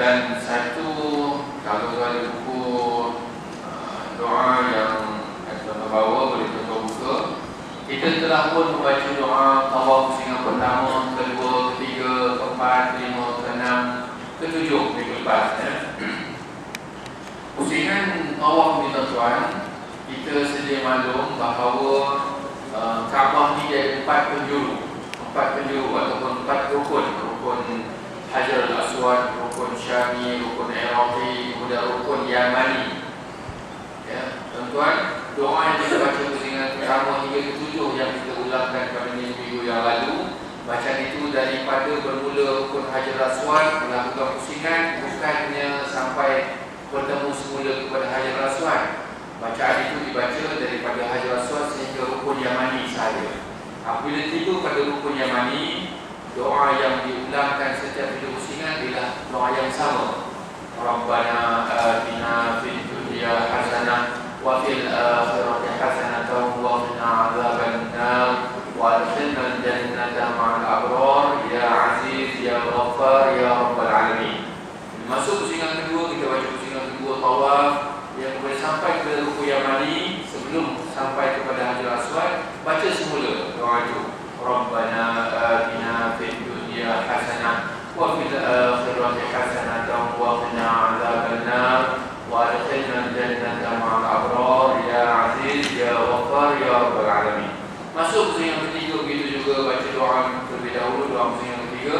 Dan satu, kalau ada buku doa yang tuan bawa boleh tuan buka. Kita telah pun membaca doa tawaf pusingan pertama, kedua, ketiga, keempat, kelima, keenam, ketujuh minggu lepas. Pusingan tawaf ni tuan-tuan, kita sedia maklum bahawa Kaabah ni ada empat penjuru ataupun empat rukun Hajar al-Aswad, rukun Syami, rukun Iraqi, kemudian rukun Yamani. Ya, tuan-tuan, doa yang kita baca pusingan pertama hingga ketujuh yang kita ulangkan pada minggu yang lalu, bacaan itu daripada bermula rukun Hajar al-Aswad, melakukan pusingan bukannya sampai bertemu semula kepada Hajar al-Aswad. Bacaan itu dibaca daripada Hajar al-Aswad sehingga rukun Yamani sahaja. Apabila tiba pada rukun Yamani, doa yang diulangkan setiap bila pusingan ialah doa yang sama. Rabbana atina fid dunya hasanah wa fil akhirati hasanah wa qina adzabannar wa adkhilna al-jannata ma'al abrar ya aziz ya ghaffar ya rabbal alamin. Masuk pusingan kedua, kita baca pusingan kedua tawaf yang kemudian sampai ke rukun Yamani. Sebelum sampai kepada Hajar al-Aswad, baca semula doa itu. Rabbana atina fid dunya hasanah wa fil akhirati hasanah wa qina adzabannar wa adkhilna al-jannata ma'al abrar ya aziz ya ghaffar ya rabbal alamin. Masuk pusingan ketiga, begitu juga baca doa terlebih dahulu, doa pusingan ketiga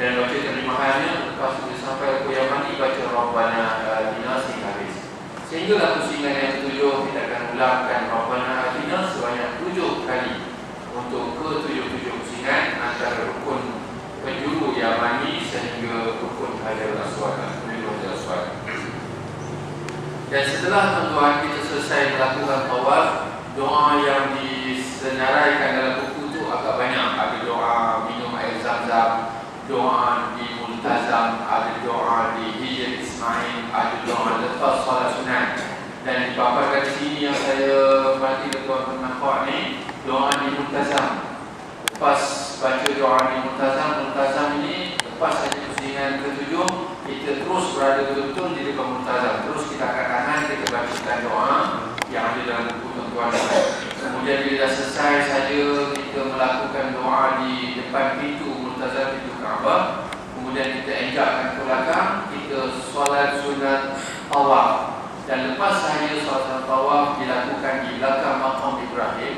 dan baca terjemahannya. Lepas itu sampai ke Yamani, baca Rabbana atina sehinggalah pusingan yang ketujuh. Kita akan ulangkan Rabbana atina sebanyak 7 kali untuk ke-7 pusingan antara rukun penjuru Yamani sehingga rukun Hajar al-Aswad. Dan setelah tuan-tuan kita selesai melakukan tawaf, doa yang disenaraikan dalam buku itu agak banyak. Ada doa minum air Zam-Zam, doa di Multazam, ada doa di Hijr Ismail, ada doa lepas salat sunat. Dan dipaparkan di sini yang saya perhati tuan-tuan nampak ni, doa di Multazam. Lepas baca doa di Multazam ini, lepas saja pusingan ketujuh, kita terus berada betul-betul di depan Multazam. Terus kita akan tahan, kita bacakan doa yang ada dalam buku tuan-tuan. Kemudian bila dah selesai saja, kita melakukan doa di depan pintu Multazam, pintu Kaabah. Kemudian kita enjakkan ke belakang, kita solat sunat tawaf. Dan lepas sahaja solat sunat tawaf dilakukan di belakang maqam Ibrahim,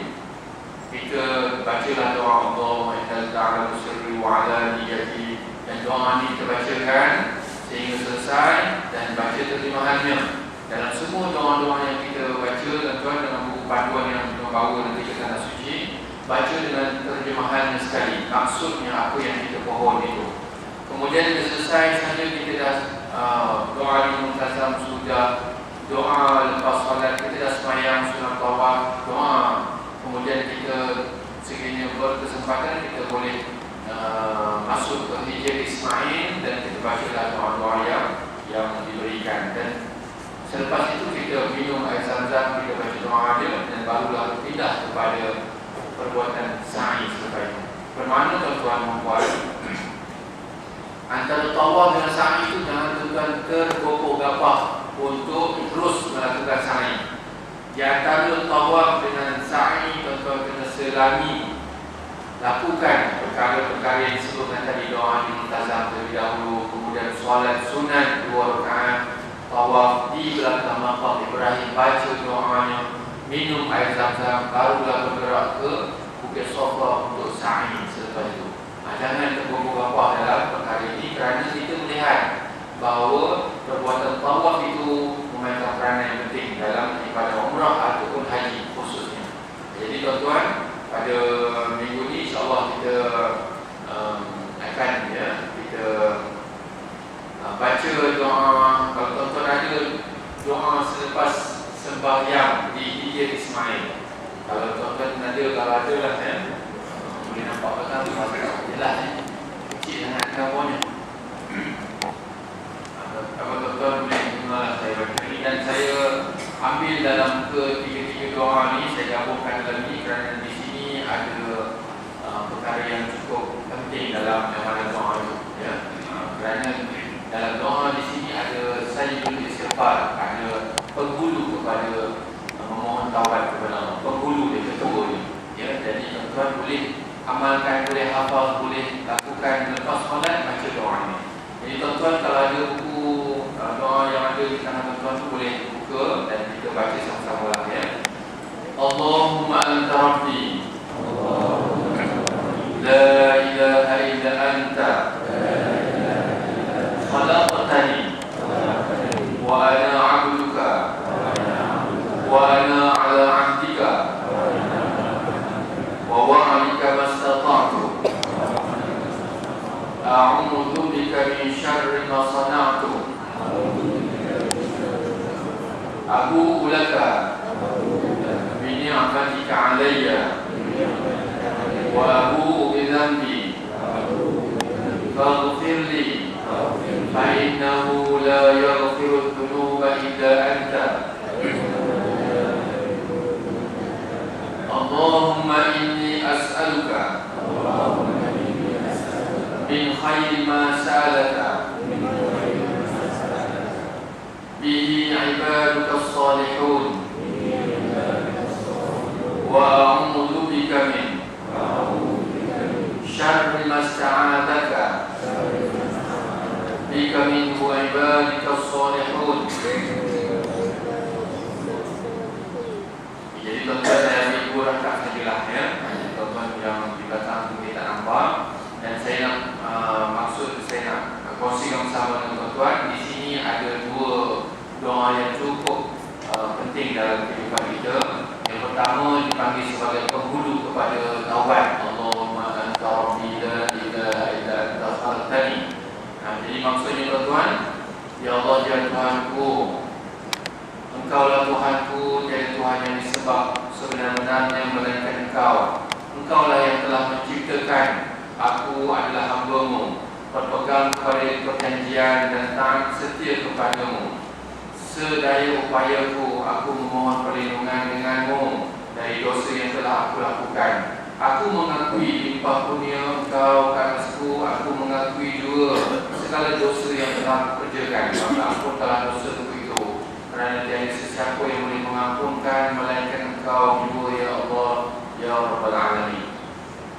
kita bacalah doa Allahumma innaka ta'lamu sirri wa alaniyati. Dan doa ini kita bacakan sehingga selesai dan baca terjemahannya. Dalam semua doa-doa yang kita baca, tuan-tuan, dengan buku panduan yang kita bawa nanti ke tanah suci, baca dengan terjemahannya sekali, maksudnya apa yang kita pohon itu. Kemudian bila selesai saja, kita dah doa di Multazam sudah, doa lepas solat, kita dah sembahyang sunat tawaf, doa. Kemudian kita sekiranya berkesempatan, kita boleh masuk ke Hijr Ismail dan kita bacalah doa-doa yang diberikan. Dan selepas itu kita minum air Zam-Zam, kita baca doa dia, dan barulah pindah kepada perbuatan sa'i selepas itu. Bermakna tuan-tuan membuat antara tawaf dengan sa'i itu jangan tuan-tuan tergopok-gapah untuk terus melakukan sa'i. Di antara tawaf dengan sa'i, tuan-tuan kena selami lakukan perkara-perkara yang disebutkan tadi, doa di Multazam terlebih dahulu, kemudian solat sunat 2 rakaat, tawaf di belakang maqam Ibrahim, baca doanya, minum air Zam-Zam, barulah bergerak ke Bukit Safa untuk sa'i selepas itu. Jangan tergopok-gapah dalam perkara ini, kerana kita melihat bahawa perbuatan tawaf itu memainkan peranan yang penting dalam ibadah umrah ataupun haji khususnya. Jadi tuan-tuan, pada minggu ini insya-Allah kita akan kita baca doa. Kalau tuan-tuan ada doa selepas sembahyang di Hijr Ismail, kalau tuan-tuan ada, kalau ada lah boleh nampak belakang tu jelas kecil sangat gambarnya. Kalau tuan-tuan boleh dengar saya baca ini, dan saya ambil dalam ketiga-tiga doa ni, saya gabungkan dalam ni kerana di sini ada perkara yang cukup penting dalam amalan doa itu, ya. Kerana dalam doa di sini ada sayyidul istighfar, ada penghulu kepada taubat kepada Allah. Penghulu dia, ketua dia. Ya, jadi tuan-tuan boleh amalkan, boleh hafal, boleh lakukan lepas solat baca doa ni. Jadi tuan-tuan kalau ada buku doa yang ada di tangan tuan-tuan tu boleh buka dan kita baca sama-sama lah ya. Allahumma anta rabbi, la ilaha illa anta, khalaqtani wa ana 'abduka wa ana 'ala 'ahdika wa wa'dika mastata'tu a'udzu bika min syarri ma sana'tu abu'u laka bi ni'matika 'alayya wa abu'u bi dhanbi faghfir li fa innahu la yaghfiru dhunuba illa anta. Allahumma inni as'aluka min khairi ma sa'alaka bihi ibaduka as-salihun wa a'udzu bika min syarri ma sta'adaka bika minhu ibadika as-salihun. Jadi tuan-tuan saya ambil 2 rakaat sajalah ya. Tuan-tuan yang di belakang mungkin tak nampak. Dan saya nak maksud saya nak kongsikan bersama dengan tuan-tuan. Di sini ada 2 doa yang cukup penting dalam kehidupan kita. Yang pertama dipanggil sebagai penghulu kepada taubat. Allahumma anta rabbi la ilaha illa anta khalaqtani. Jadi maksudnya tuan-tuan, ya Allah ya Tuhanku, Engkaulah Tuhanku, tiada Tuhan yang disembah sebenar-benarnya melainkan Engkau. Engkaulah yang telah menciptakan aku, adalah hamba-Mu, berpegang kepada perjanjian dan taat setia kepadamu. Sedaya upayaku, aku memohon perlindungan denganmu dari dosa yang telah aku lakukan. Aku mengakui limpah kurnia Engkau ke atasku. Aku mengakui juga segala dosa yang telah aku kerjakan. Maka aku telah dosa itu, kerana tiada sesiapa yang boleh mengampunkan melainkan Engkau juga ya Allah ya Rabbal Alamin.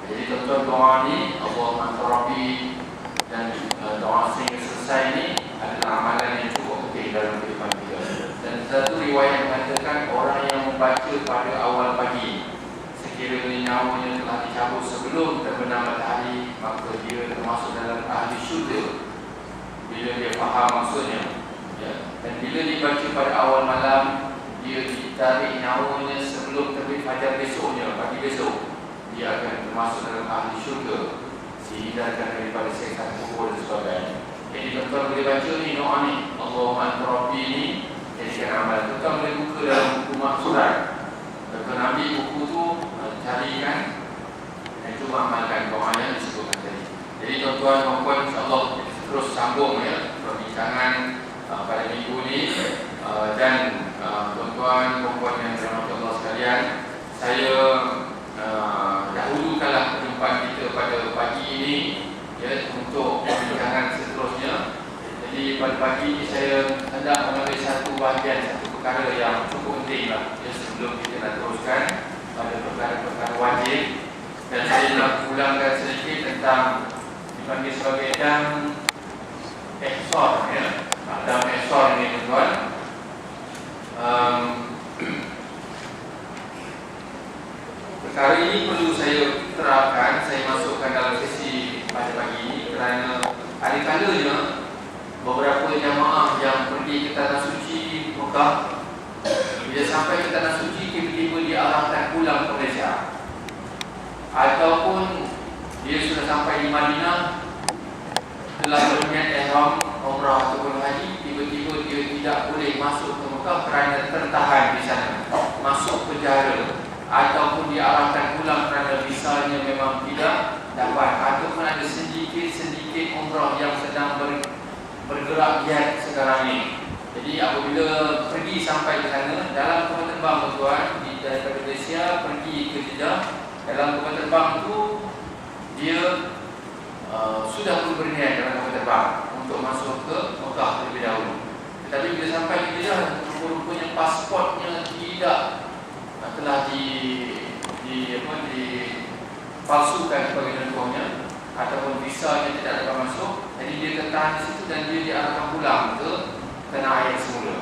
Jadi tuan-tuan doa ni Allahumma anta rabbi dan doa sehingga selesai ni adalah amalan yang cukup penting dalam kehidupan kita. Dan satu riwayat mengatakan orang yang membaca pada awal pagi sekiranya nyawanya telah dicabut sebelum terbenam matahari, maka dia termasuk dalam ahli syurga bila dia faham maksudnya ya. Dan bila dibaca pada awal malam, dia ditarik nyawanya sebelum terbit fajar besoknya, pagi besok, dia akan termasuk dalam ahli syurga, dihindarkan daripada siksa kubur dan sebagainya. Jadi tuan-tuan boleh baca ni doa ni Allahumma anta rabbi ni, jadikan amal. Tuan-tuan boleh buka dalam buku maksurat. Tuan-tuan ambil buku tu, carikan dan cuba amalkan doa yang disebutkan tadi. Jadi tuan-tuan dan puan, insyaAllah terus sambung ya perbincangan pada minggu ni. Dan tuan-tuan dan puan yang dirahmati Allah sekalian, saya dahulukanlah perjumpaan kita pada pagi ini ya, untuk perbincangan seterusnya. Jadi pada pagi ini saya hendak mengambil satu bahagian, satu perkara yang cukup penting lah ya, sebelum kita nak teruskan pada perkara-perkara wajib. Dan saya nak ulangkan sedikit tentang dipanggil sebagai dam ihsar ya. Dam ihsar ini tuan-tuan, perkara ini perlu saya terapkan, saya masukkan dalam sesi pada pagi ini kerana ada kalanya beberapa jamaah yang pergi ke tanah suci Mekah, bila sampai ke tanah suci tiba-tiba diarahkan pulang ke Malaysia, ataupun dia sudah sampai di Madinah telah berniat ihram umrah ataupun haji, tiba-tiba dia tidak boleh masuk ke Mekah kerana tertahan di sana, masuk penjara, ataupun diarahkan pulang kerana visanya memang tidak dapat, ataupun ada sedikit umrah yang sedang bergerak giat sekarang ini. Jadi apabila pergi sampai ke sana dalam kapal terbang tuan, daripada Malaysia pergi ke Jeddah, dalam kapal terbang itu dia sudah pun berniat dalam kapal terbang untuk masuk ke Mekah terlebih dahulu. Tetapi bila sampai ke Jeddah, rupa-rupanya pasportnya tidak palsukan sebagai contohnya, ataupun visanya tidak dapat masuk, jadi dia tertahan di situ dan dia diarahkan pulang ke tanah air semula.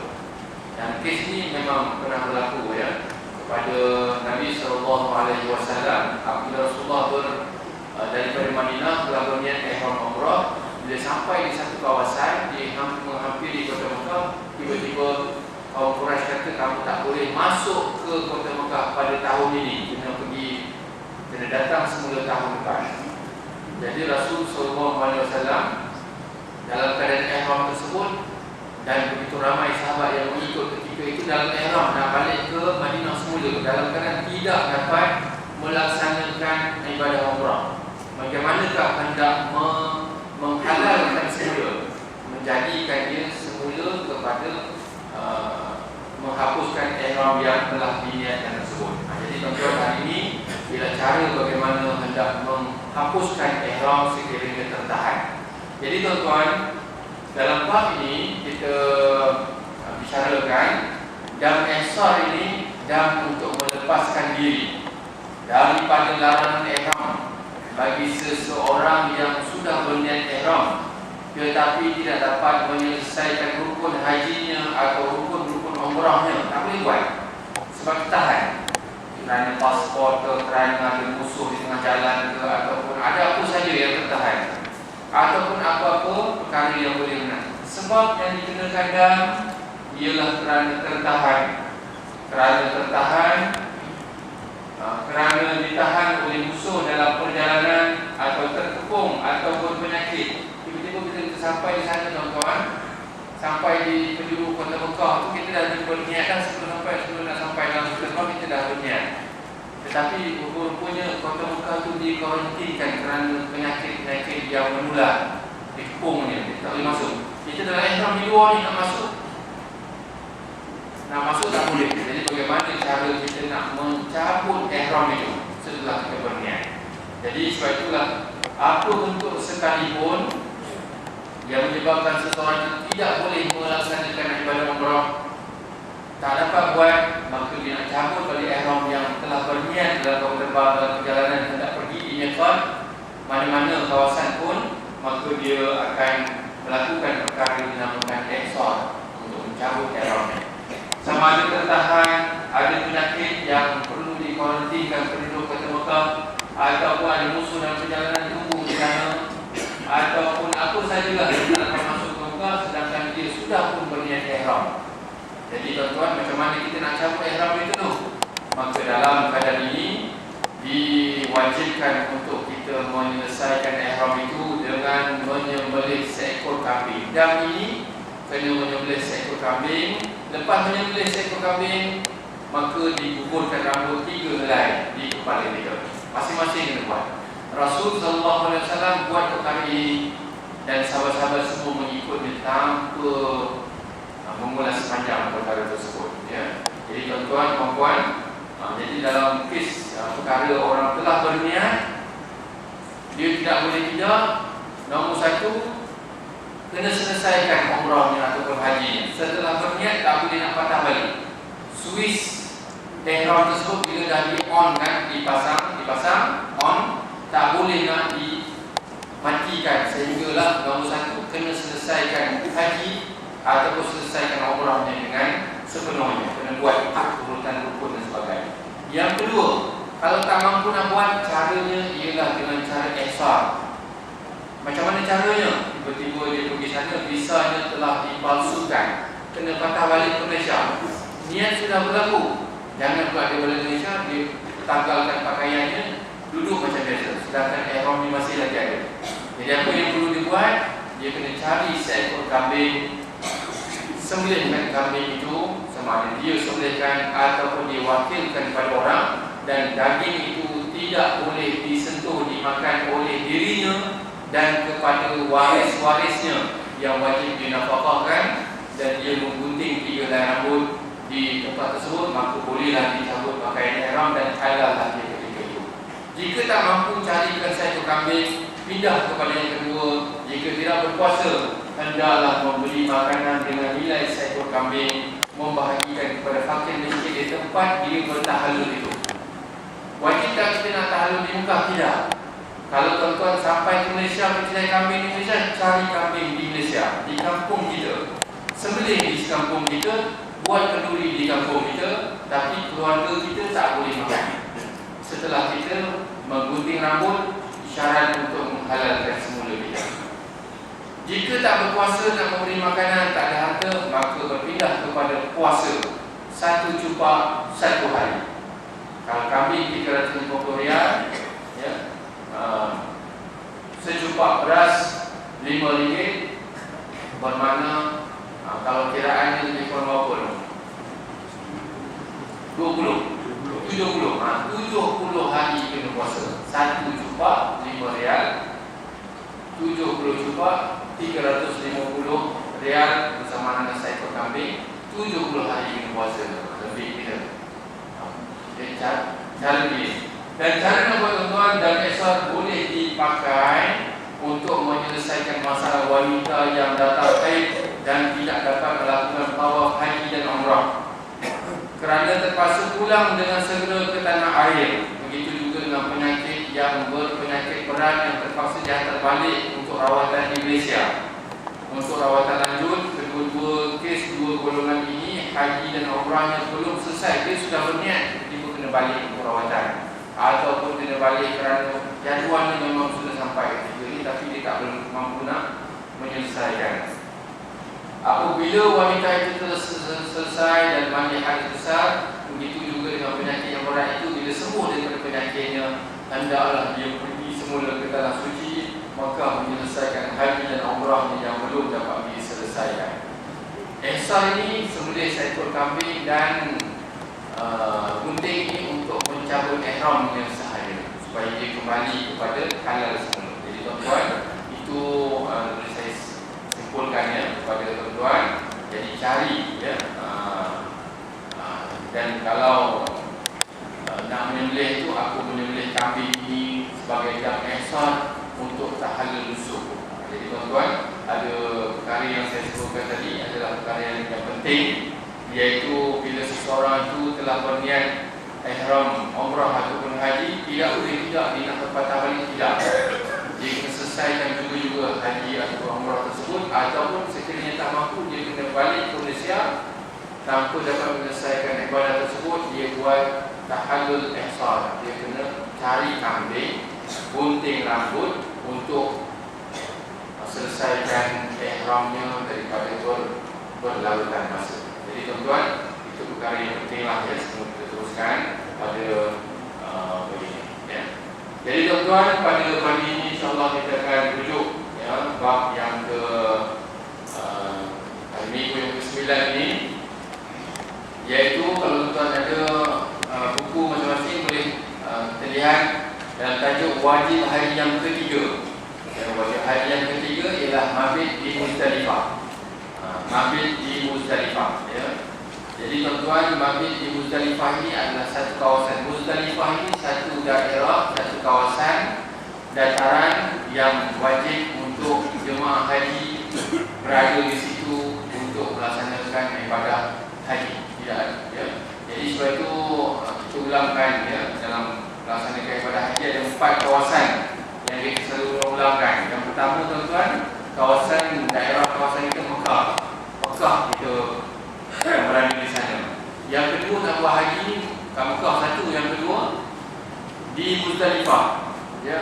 Dan kes ini memang pernah berlaku ya kepada Nabi SAW. Apabila Rasulullah daripada Madinah telah berniat ihram umrah, bila sampai di satu kawasan di menghampiri kota Mekah, tiba-tiba kaum Quraisy kata kamu tak boleh masuk ke kota Mekah pada tahun ini, kena datang semula tahun depan. Jadi Rasul SAW dalam keadaan ihram tersebut dan begitu ramai sahabat yang mengikut ketika itu dalam ihram nak balik ke Madinah semula dalam keadaan tidak dapat melaksanakan ibadah umrah. Bagaimanakah hendak menghalalkan semula, menjadikan dia semula kepada menghapuskan ihram yang telah diniatkan tersebut. Jadi tuan-tuan, hari ini ialah cara bagaimana hendak menghapuskan ihram sekiranya tertahan. Jadi tuan-tuan, dalam bab ini kita bicarakan dam ihsar ini, dam untuk melepaskan diri daripada larangan ihram bagi seseorang yang sudah berniat ihram tetapi tidak dapat menyelesaikan rukun hajinya atau rukun-rukun umrahnya. Tak boleh buat sebab tertahan kerana pasport ke, kerana ada musuh di tengah jalan ke, ataupun ada apa saja yang tertahan, ataupun apa-apa perkara yang boleh menang. Sebab yang dikenakan dam ialah kerana tertahan. Kerana ditahan oleh musuh dalam perjalanan, atau terkepung, ataupun penyakit. Tiba-tiba kita sampai di sana tuan-tuan, sampai di penjuru kota Mekah tu kita dah berniat dah sebelum nak sampai dalam kota Mekah kita dah berniat. Tetapi rupanya kota Mekah tu dikarantinkan kerana penyakit-penyakit yang menular, dikepungnya, kita tak boleh masuk. Kita dalam ihram di luar ni nak masuk tak boleh. Jadi bagaimana cara kita nak mencabut ihram itu setelah kita berniat. Jadi sebab itulah apa bentuk sekalipun yang menyebabkan seseorang itu tidak boleh melaksanakan ibadah umrah, tak dapat buat, maka dia nak cabut balik ihram yang telah berniat dalam kapal terbang, dalam perjalanan hendak pergi di miqat mana-mana kawasan pun, maka dia akan melakukan perkara yang dinamakan ihsar untuk mencabut ihramnya. Sama ada tertahan, ada penyakit yang perlu dikarantinkan penduduk kota Mekah, ataupun ada musuh dalam perjalanan tunggu di sana, ataupun apa sajalah yang tak dapat masuk ke Mekah sedangkan dia sudah pun berniat ihram. Jadi tuan-tuan, macam mana kita nak cabut ihram itu tu? Maka dalam keadaan ini diwajibkan untuk kita menyelesaikan ihram itu dengan menyembelih seekor kambing. Dan ini kena menyembelih seekor kambing. Lepas menyembelih seekor kambing, maka digugurkan rambut 3 helai di kepala dia. Masing-masing kena buat. Rasul SAW buat perkara ini dan sahabat-sahabat semua mengikutnya tanpa mengulas sepanjang perkara tersebut. Ya. Jadi tuan-tuan, puan-puan, jadi dalam kes perkara orang telah berniat, dia tidak boleh tidak. Nombor 1, kena selesaikan umrahnya ataupun hajinya. Setelah berniat tak boleh nak patah balik. Swiss ihram tersebut bila dah di-on kan, dipasang on, tak boleh nak dimatikan. Sehinggalah nombor 1, kena selesaikan haji ataupun selesaikan umrahnya dengan sepenuhnya. Kena buat urutan rukun dan sebagainya. Yang kedua, kalau tak mampu nak buat, caranya ialah dengan cara ihsar. Macam mana caranya? Tiba-tiba dia pergi sana, visanya telah dipalsukan, kena patah balik ke Malaysia. Niat sudah berlaku, jangan pula dia balik ke Malaysia, dia tanggalkan pakaiannya, duduk macam biasa, sedangkan ihram ni masih lagi ada. Jadi apa yang perlu dibuat? Dia kena cari seekor kambing, sembelihkan kambing itu, sama ada dia sembelihkan ataupun dia wakilkan pada orang, dan daging itu tidak boleh disentuh, dimakan oleh dirinya dan kepada waris-warisnya yang wajib dinafkahkan, dan dia menggunting 3 helai rambut di tempat tersebut, maka bolehlah dicabut pakaian ihram dan halallah dia ketika itu. Jika tak mampu carikan seekor kambing, pindah kepada yang kedua. Jika tidak berpuasa, hendaklah membeli makanan dengan nilai seekor kambing, membahagikan kepada fakir miskin di tempat dia bertahalul itu. Wajib tak kita nak tahlul di Mekah? Tidak. Kalau tuan-tuan sampai ke Malaysia, kita naik kambing di Malaysia, cari kambing di Malaysia, di kampung kita, sembelih di kampung kita, buat kenduri di kampung kita, tapi keluarga kita tak boleh makan. Setelah kita menggunting rambut, syarat untuk menghalalkan semula kita. Jika tak berpuasa nak memberi makanan, tak ada harta, maka berpindah kepada puasa 1 cupak 1 hari. Kalau kambing 350 riyal, ya, secupak beras RM5, bermakna kalau kiraannya lebih kurang berapa? 70 hari kena puasa. 1 cupak RM5, 70 cupak 350 riyal bersama dengan seekor kambing, 70 hari kena puasa. Lebih kita. Cara ini. Dan cara nak buat tuan-tuan, dan esar boleh dipakai untuk menyelesaikan masalah wanita yang datang haid dan tidak dapat melakukan tawaf haji dan umrah kerana terpaksa pulang dengan segera ke tanah air. Begitu juga dengan penyakit yang berpenyakit berat yang terpaksa dihantar balik untuk rawatan di Malaysia. Untuk rawatan lanjut, kedua-dua kes, dua golongan ini, haji dan umrahnya belum selesai, dia sudah berniat tiba kena balik untuk rawatan, ataupun kena balik kerana jadualnya memang sudah sampai ketika ini, tapi dia tak belum mampu nak menyelesaikan. Apabila wanita itu telah selesai dan mandi haid besar, begitu juga dengan penyakit yang berat itu, bila sembuh daripada penyakitnya, hendaklah dia pergi semula ke tanah suci, maka menyelesaikan haji dan umrahnya yang belum dapat diselesaikan. Ihsar ini sembelih seekor kambing dan gunting ini untuk mencabut ihram yang sahaya supaya dia kembali kepada halal semula. Jadi tuan-tuan, itu boleh saya simpulkannya kepada tuan-tuan. Jadi cari, ya, dan kalau nak menyembelih itu, aku menyembelih kambing ini sebagai dam ihsar untuk tahallul nusuk. Jadi tuan-tuan, ada perkara yang saya sebutkan tadi adalah perkara yang penting, iaitu bila seseorang itu telah berniat ihram umrah ataupun haji, tidak boleh tidak dia nak berpatah balik, tidak. Dia kena selesaikan juga haji ataupun umrah tersebut, ataupun sekiranya tak mampu, dia kena balik ke Malaysia tanpa dapat menyelesaikan ibadah tersebut, dia buat tahallul ihsar. Dia kena cari kambing, gunting rambut untuk selesaikan ihramnya daripada berlarutan masa. Jadi tuan-tuan, itu perkara yang pentinglah ya, semua kita teruskan pada begini, ya. Jadi tuan-tuan, pada pagi ini insyaAllah kita akan rujuk, ya, bab yang ke minggu yang ke-9 ini, iaitu kalau tuan-tuan ada buku masing-masing boleh kita lihat dalam tajuk wajib hari yang ketiga. Wajib hari yang ketiga ialah mabit di Muzdalifah. Mabit di Muzdalifah, ya. Jadi tuan-tuan, mabit di Muzdalifah ini adalah satu kawasan. Muzdalifah ini satu daerah, satu kawasan dataran yang wajib untuk jemaah haji berada di situ untuk melaksanakan ibadah haji. Tidak, ya. Jadi sebab itu kita ulangkan, ya, dalam melaksanakan ibadah haji ada 4 kawasan yang kita selalu ulangkan. Yang pertama tuan-tuan, kawasan daerah kawasan kita Mekah kita berada di sana. Yang kedua nak buat haji kat Mekah satu, yang kedua di Muzdalifah, ya.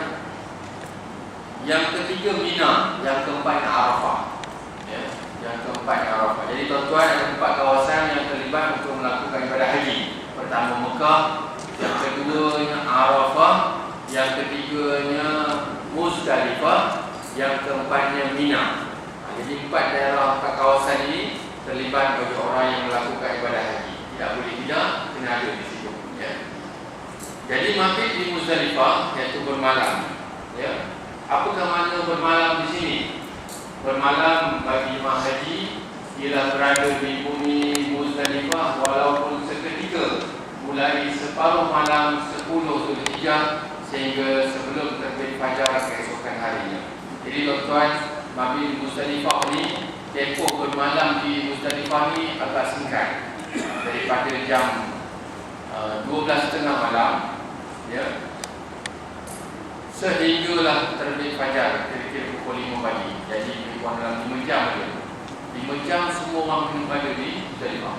Yang ketiga Mina, yang keempat Arafah, ya. Yang keempat Arafah. Jadi tuan-tuan, ada 4 kawasan yang terlibat untuk melakukan ibadah haji. Pertama Mekah, yang keduanya Arafah, yang ketiganya Muzdalifah, yang keempatnya Mina. Jadi 4 daerah kawasan ini terlibat bagi orang yang melakukan ibadah haji. Tidak boleh tidak, kena ada di situ, ya. Jadi mabit di Muzdalifah iaitu bermalam, ya. Apakah makna bermalam di sini? Bermalam bagi jemaah haji ialah berada di bumi Muzdalifah walaupun seketika, mulai separuh malam 10 Zulhijjah sehingga sebelum terbit fajar keesokan harinya. Jadi tuan-tuan, mabit di Muzdalifah ni, tempoh bermalam di Muzdalifah ni agak singkat, daripada jam 12.30 malam, Ya. Sehinggalah terbit fajar kira-kira pukul 5 pagi. Jadi lebih kurang dalam 5 jam je. 5 jam semua orang kena berada di Musdalifah.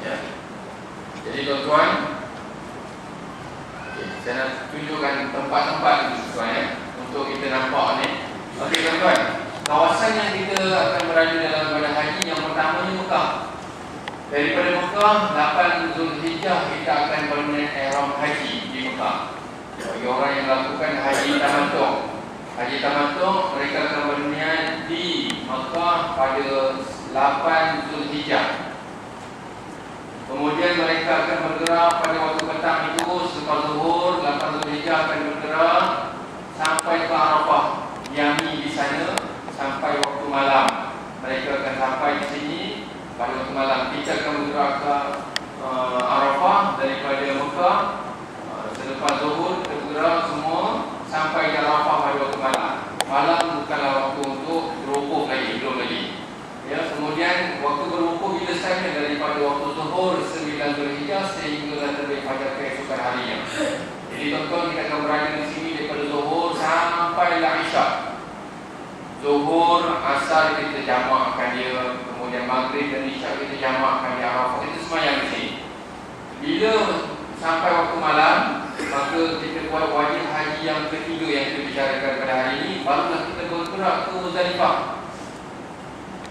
Ya. Jadi tuan-tuan, saya nak tunjukkan tempat-tempat itu tuan ya, untuk kita nampak ni. Okey tuan-tuan, kawasan yang kita akan berada dalam ibadah haji yang pertamanya Mekah. Daripada Mekah 8 Zulhijjah kita akan berniat ihram haji di Mekah. Bagi orang yang melakukan haji tamattu. Haji tamattu mereka akan berniat di Mekah pada 8 Zulhijjah. Kemudian mereka akan bergerak pada waktu petang itu selepas zuhur, 8 Zulhijjah akan bergerak sampai ke Arafah. Yami di sana sampai waktu malam. Mereka akan sampai di sini pada waktu malam. Kita akan bergerak ke Arafah daripada Mekah. Selepas zuhur kita bergerak semua sampai di Arafah pada waktu malam. Malam bukanlah waktu untuk berwukuf lagi, belum lagi. Ya, kemudian waktu berwukuf bila start daripada waktu zuhur 9 Zulhijjah sehingga terbit fajar keesokan harinya. Jadi tuan-tuan kita akan berada di sini daripada zuhur sampai Isyak. Zuhur, asar kita jamakkan dia, kemudian maghrib dan isyak kita jamakkan di Arafah. Kita semayang di sini. Bila sampai waktu malam, maka kita buat wajib haji yang ketiga yang kita bicarakan pada hari ini. Barulah kita bergerak ke Muzdalifah.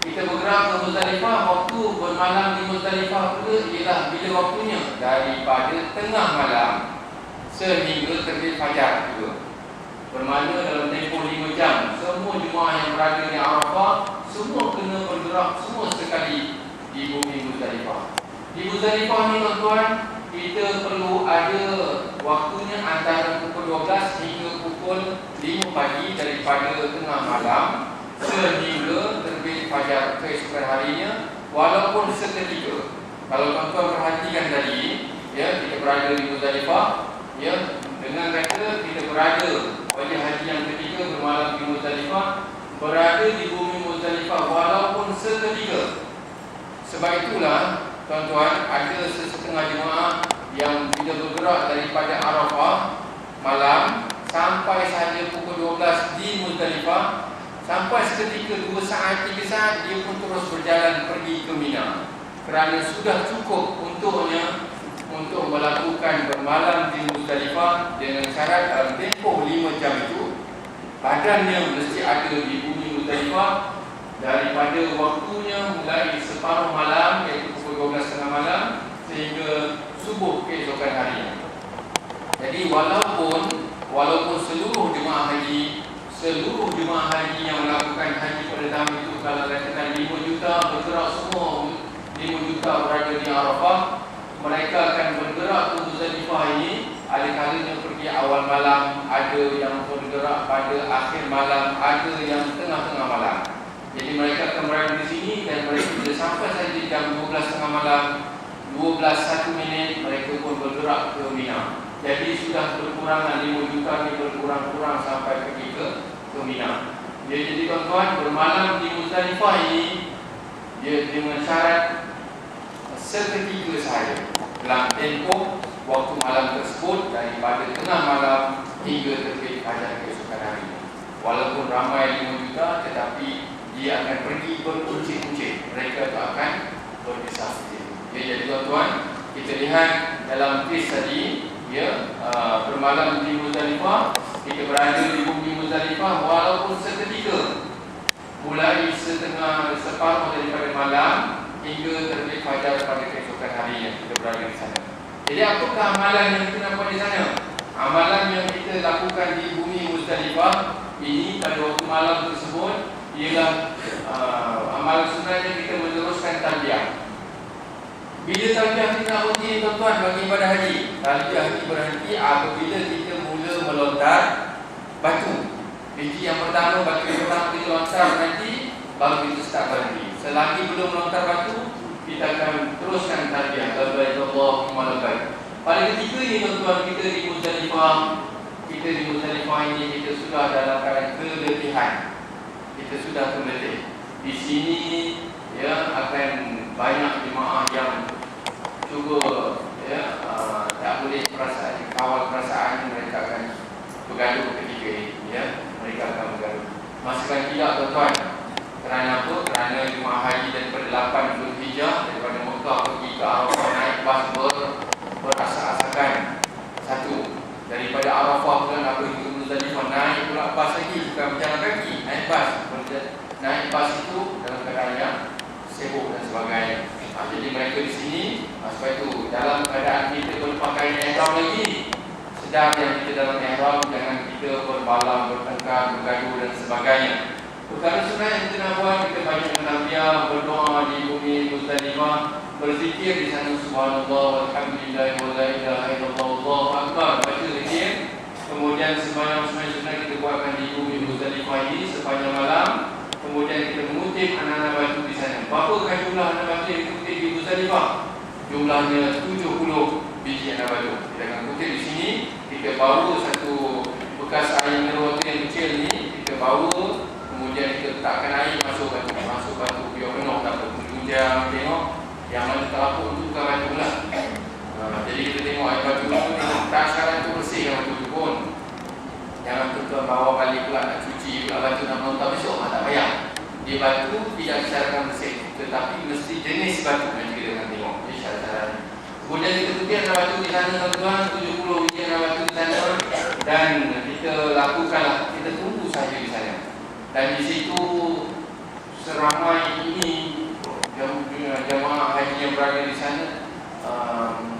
Kita bergerak ke Muzdalifah. Waktu bermalam di Muzdalifah pula ialah bila waktunya daripada tengah malam sehingga terbit fajar juga. Bermakna dalam tempoh 5 jam semua jemaah yang berada di Arafah semua kena bergerak semua sekali di bumi Muzdalifah. Di Muzdalifah ni tuan-tuan, kita perlu ada waktunya antara pukul 12 hingga pukul 5 pagi daripada tengah malam sehingga terbit fajar keesokan harinya, walaupun seketika. Kalau tuan-tuan perhatikan tadi, ya, kita berada di Muzdalifah, ya, dengan kata kita berada wajib haji yang ketiga bermalam di Muzdalifah, berada di bumi Muzdalifah walaupun seketika. Sebab itulah tuan-tuan, ada setengah jemaah yang bila bergerak daripada Arafah malam sampai sahaja pukul 12 di Muzdalifah, sampai seketika 2 saat 3 saat dia pun terus berjalan pergi ke Mina, kerana sudah cukup untuknya untuk melakukan bermalam di Muzdalifah dengan syarat dalam tempoh 5 jam itu badannya mesti ada di bumi Muzdalifah daripada waktunya mulai separuh malam iaitu pukul 12 tengah malam sehingga subuh keesokan harinya. Jadi walaupun seluruh jemaah haji yang melakukan haji pada tahun itu, kalau katakan 5 juta bergerak semua, 5 juta berada di Arafah, mereka akan bergerak ke Muzdalifah ini. Ada kalanya pergi awal malam, ada yang bergerak pada akhir malam, ada yang tengah-tengah malam. Jadi mereka akan berada di sini dan mereka sudah sampai saja jam 12 tengah malam, 12:01 mereka pun bergerak ke Mina. Jadi sudah berkurangan 5 juta ni, berkurang-kurang sampai pergi ke Mina. Jadi tuan-tuan, bermalam di Muzdalifah ini dia dengan syarat seketika sahaja dalam tempoh waktu malam tersebut daripada tengah malam hingga terbit fajar keesokan hari. Walaupun ramai 5 juta, tetapi dia akan pergi berkuncit-kuncit. Mereka tak akan berpisah-pisah. Ya, jadi tuan-tuan, kita lihat dalam kes tadi, ya, bermalam di Muzdalifah, kita berada di bumi Muzdalifah walaupun seketika, mulai separuh daripada malam hingga terbit fajar pada keesokan harinya kita berada di sana. Jadi apakah amalan yang kita nampak di sana? Amalan yang kita lakukan di bumi Muzdalifah ini pada waktu malam tersebut ialah amalan sunatnya kita meneruskan talbiyah. Bila talbiyah kita nak berhenti tuan-tuan bagi ibadah haji? Talbiyah ini berhenti apabila kita mula melontar batu. Biji yang pertama, batu yang pertama kita lontar nanti, baru kita start berhenti. Selagi belum melontar batu, kita akan teruskan talbiyah. Labbaik Allahumma labbaik. Pada ketika ini tuan-tuan, kita di Muzdalifah ini kita sudah dalam keadaan keletihan. Kita sudah terletih. Di sini ya akan banyak jemaah yang cuba ya tak boleh kawal perasaan, mereka akan bergaduh ketika ini, ya, mereka akan bergaduh. Masakan tidak, tuan-tuan. Kerana apa? Kerana jemaah haji daripada 8 Zulhijjah daripada Mekah pergi ke Arafah naik bas berasak-asakan. Satu, daripada Arafah pula nak pergi ke Muzdalifah naik pula bas lagi, bukan berjalan kaki, naik bas. Naik bas itu dalam keadaan yang sibuk dan sebagainya. Jadi mereka di sini, sebab itu dalam keadaan kita berpakaian ihram lagi, sedang yang kita dalam ihram, jangan kita berbalam, bertengkar, bergaduh dan sebagainya. Perkara sunnah yang kita nak buat, kita banyak menambiah, berdoa di bumi Muzdalifah, berzikir di sana subhanallah walhamdulillah wa la ilaha illallah wallahu akbar, baca zikir. Kemudian sembahyang sunnah kita buatkan di bumi Muzdalifah ini sepanjang malam. Kemudian kita mengutip anak-anak batu di sana. Berapakah jumlah anak batu yang dikutip di Muzdalifah? Jumlahnya 70 biji anak batu. Kita akan kutip di sini. Kita bawa satu bekas air mineral yang kecil ni, kita bawa, kemudian kita letakkan air, masuk batu biar penuh, tak perlu hujan. Tengok yang mana terapuk untuk bukan batu lah. Jadi kita tengok air batu tu, tak syarat tu bersih yang batu tu pun. Jangan tuan bawa balik pula nak cuci pula batu nak melontar besok, tak payah. Dia batu tidak disyaratkan bersih, tetapi mesti jenis batu yang kita akan tengok. Jadi syarat-syarat. Kemudian kita tutup batu di sana, tuan-tuan, 70 biji batu di sana, dan kita lakukanlah, kita tunggu saja di sana. Dan di situ seramai ini jemaah haji yang berada di sana,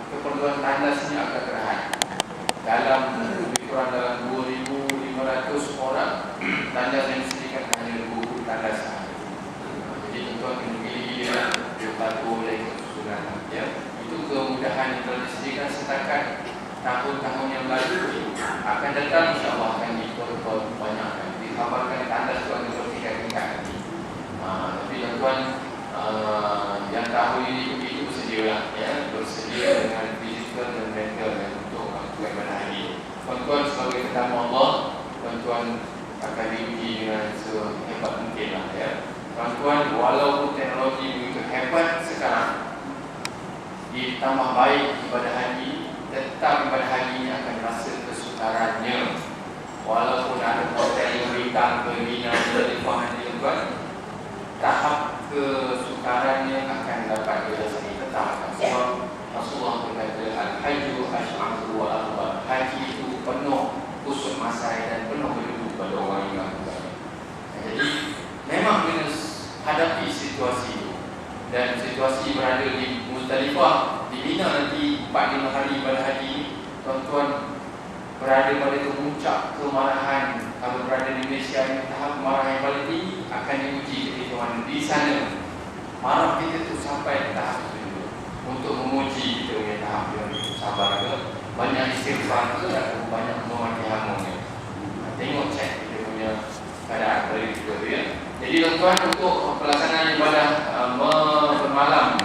keperluan tandasnya agak terhad. Dalam lebih kurang dalam 2,500 orang, tandas yang disediakan hanya 20 tandas sahaja. Jadi tuan-tuan kena pilih dia patuh dan ikut susunan, ya. Itu kemudahan yang telah disediakan setakat tahun-tahun yang lalu. Akan datang insyaAllah akan diikut banyak. Dikhabarkan tandas tu akan bertingkat-tingkat nanti. Tapi tuan-tuan yang tahu ini begitu bersedialah, ya, bersedia dengan fizikal dan mental untuk ibadah haji. Tuan-tuan sebagai tetamu Allah, tuan-tuan akan diuji dengan sehebat mungkin lah, ya. Tuan-tuan, walaupun teknologi begitu hebat sekarang, ditambah baik ibadah haji, tetap ibadah haji ini akan rasa kesukarannya. Walaupun ada hotel yang bintang ke Mina, Muzdalifah nanti, tuan, tahap kesukarannya akan dapat dirasakan tetap. Sebab Rasulullah berkata, Al-Hajju Ash'adu wa Akbar. Haji itu penuh kusut masai dan penuh berdebu pada orang yang lakukan. Jadi memang kena hadapi situasi itu. Dan situasi berada di Muzdalifah, di Mina nanti 4-5 hari ibadah haji, tuan-tuan berada pada kemuncak kemarahan. Kalau berada di Malaysia ini, tahap kemarahan yang paling tinggi akan diuji ketika mana di sana. Marah kita tu sampai tahap itu untuk memuji kita punya tahap yang itu sabar ke, banyak istighfar ke, atau banyak memaki hamunnya. Tengok cek kita punya keadaan dari itu, ya. Jadi tuan-tuan, untuk pelaksanaan ibadah bermalam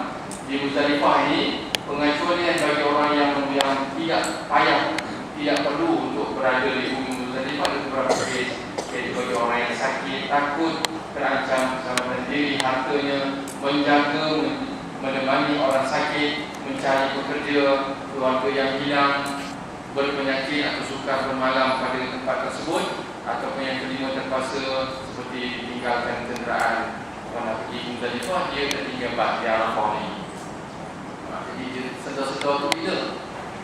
di Muzdalifah ini, pengajuan bagi orang yang tidak payah, tidak perlu untuk berada di bumi Muzdalifah ada beberapa kes. Jadi bagi orang yang sakit, takut terancam keselamatan diri, hartanya, menjaga, menemani orang sakit, mencari pekerja, keluarga yang hilang, berpenyakit atau sukar bermalam pada tempat tersebut, ataupun yang kelima terpaksa seperti tinggalkan kenderaan orang nak pergi Muzdalifah, dia tertinggal di Arafah ni. Jadi dia sedar-sedar tu bila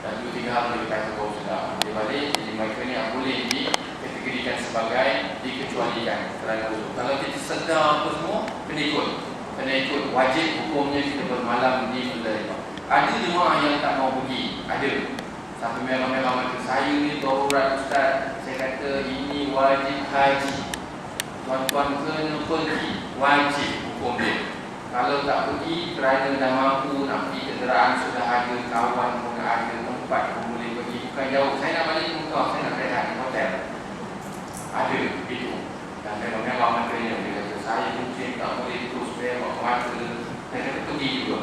dan 2-3 hari dia kata baru sedar dia balik. Jadi mereka ni yang boleh dikategorikan sebagai dikecualikan kerana uzur. Kalau kita sedar apa semua, kena ikut, wajib hukumnya kita bermalam di Muzdalifah. Ada jemaah yang tak mau pergi, ada. Sampai memang kata, saya ni darurat ustaz, saya kata ini wajib haji, tuan-tuan kena pergi, wajib hukum dia. Kalau tak pergi kerana dah mampu nak pergi, kenderaan sudah ada, kawan pun ada, tempat pun boleh pergi, bukan jauh, saya nak balik ke Mekah, saya nak rehat di hotel, ada itu. Dan memang matanya dia kata, saya mungkin tak boleh terus bayar waktu mata, saya kata pergi juga.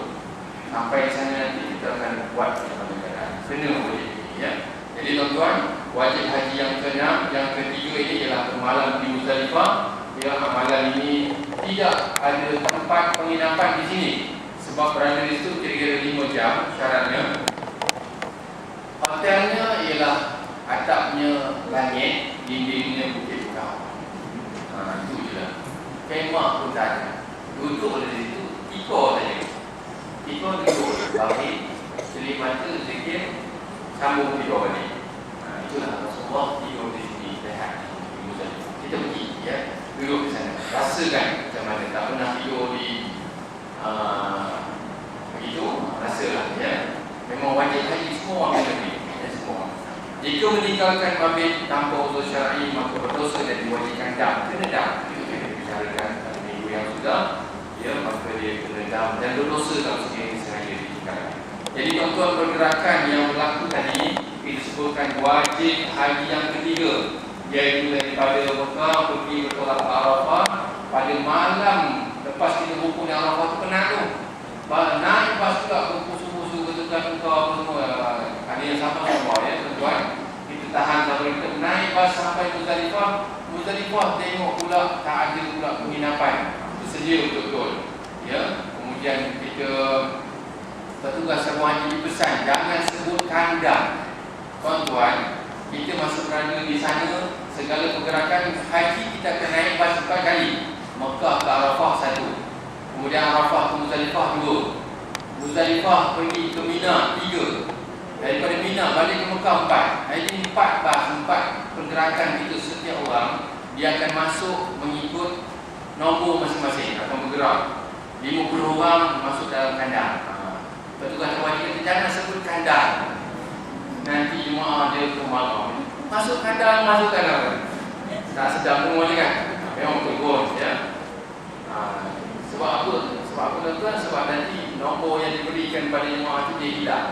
Sampai sana nanti kita akan buat keadaan kena boleh, ya. Jadi tuan-tuan, wajib haji yang ke-6, yang ketiga ini ialah bermalam di Muzdalifah. Yang amalan ini tidak ada tempat penginapan di sini, sebab berada di situ kira-kira 5 jam syaratnya. Hotelnya ialah atapnya langit, dindingnya bukit bukau. Itu je lah. Kemah pun tak ada. Duduk di situ, tikar saja. Tikar duduk, balik, selip mata, zikir, sambung tidur balik. Itulah Rasulullah tidur di sini, rehat. Kita pergi, ya, duduk di sana. Rasakan macam mana, tak pernah tidur di begitu, rasalah, ya. Memang wajib haji semua orang kena pergi, ya, semua. Jika meninggalkan mabit tanpa uzur syar'i, maka berdosa dan diwajibkan dam. Kena dam. Itu kita bicarakan pada minggu yang sudah, ya, maka dia kena dam dan berdosa kalau sekiranya sengaja ditinggalkan. Jadi tuan-tuan, pergerakan yang berlaku tadi disebutkan wajib haji yang ketiga, iaitu daripada Mekah pergi bertolak ke Arafah pada malam lepas kita rukun Arafah tu penat tu. Naik bas pula berpusu-pusu ketukan engkau semua. Ada yang sama semua, ya tuan-tuan. Kita tahan sampai kita naik bas sampai Muzdalifah. Muzdalifah tengok pula tak ada pula penginapan. Bersedia betul-betul. Ya, kemudian kita petugas semua haji pesan jangan sebut kandang. Tuan-tuan, kita masuk berada di sana, segala pergerakan haji kita akan naik bas 4 kali. Mekah ke Arafah 1, kemudian Arafah ke Muzdalifah 2, Muzdalifah pergi ke Mina 3, daripada Mina balik ke Mekah 4. Jadi 4 bas, 4 pergerakan kita setiap orang. Dia akan masuk mengikut nombor masing-masing, akan bergerak. 50 orang masuk dalam kandang. Petugas haji kita jangan sebut kandang. Nanti jemaah dia kemarau. Masuk kandang. Tak sedang pun boleh kan? Memang tegur, ya. Sebab apa? Tuan-tuan? Sebab nanti nombor yang diberikan pada jemaah itu dia hilang.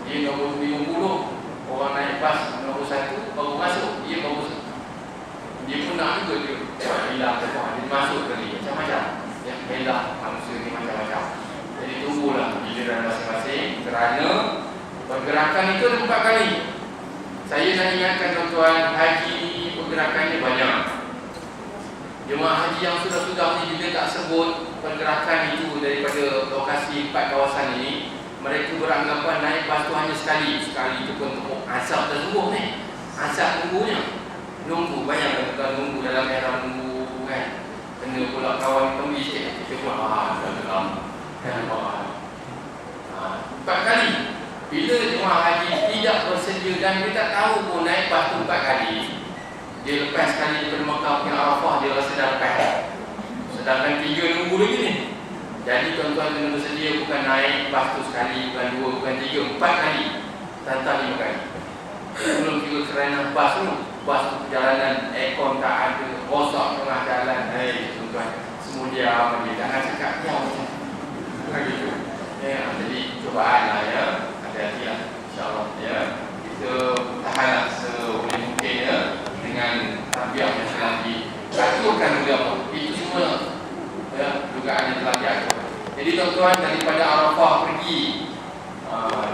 Dia nombor 50, orang naik bas nombor 1 baru masuk. Dia pun nak juga dia hilang semua. Dia masuk tadi macam-macam. Ya, hilang manusia ni macam-macam. Jadi tunggulah giliran masing-masing kerana pergerakan itu ada 4 kali. Saya nak ingatkan tuan-tuan, haji ni pergerakannya banyak. Jemaah haji yang sudah-sudah ni bila tak sebut pergerakan itu daripada lokasi 4 kawasan ini, mereka beranggapan naik bas tu hanya sekali. Sekali tu pun tengok asap tersebut ni. Asap tunggunya. Nunggu, bayangkan tuan nunggu dalam era nunggu kan. Kena pula kawan kembali sikit. Kita pun dalam. 4 kali. Bila jemaah haji tidak bersedia dan dia tak tahu pun naik bas tu 4 kali, dia lepas sekali daripada Mekah ke Arafah, dia rasa dah lepas. Sedangkan 3 nunggu lagi ni. Jadi tuan-tuan kena bersedia, bukan naik bas tu sekali, bukan 2, bukan 3, 4 kali. Tantang 5 kali. Belum kira kerana bas tu perjalanan aircon tak ada, rosak tengah jalan. Tuan-tuan, semua dia jangan cakap ya macam gitu. Ya, jadi cobaan lah, ya. Hati-hatilah, insyaAllah, ya. Kita tahanlah seboleh mungkin, ya, dengan tabiat yang telah diaturkan oleh Allah. Itu semua, ya, dugaan yang telah diatur. Jadi tuan-tuan, daripada Arafah pergi,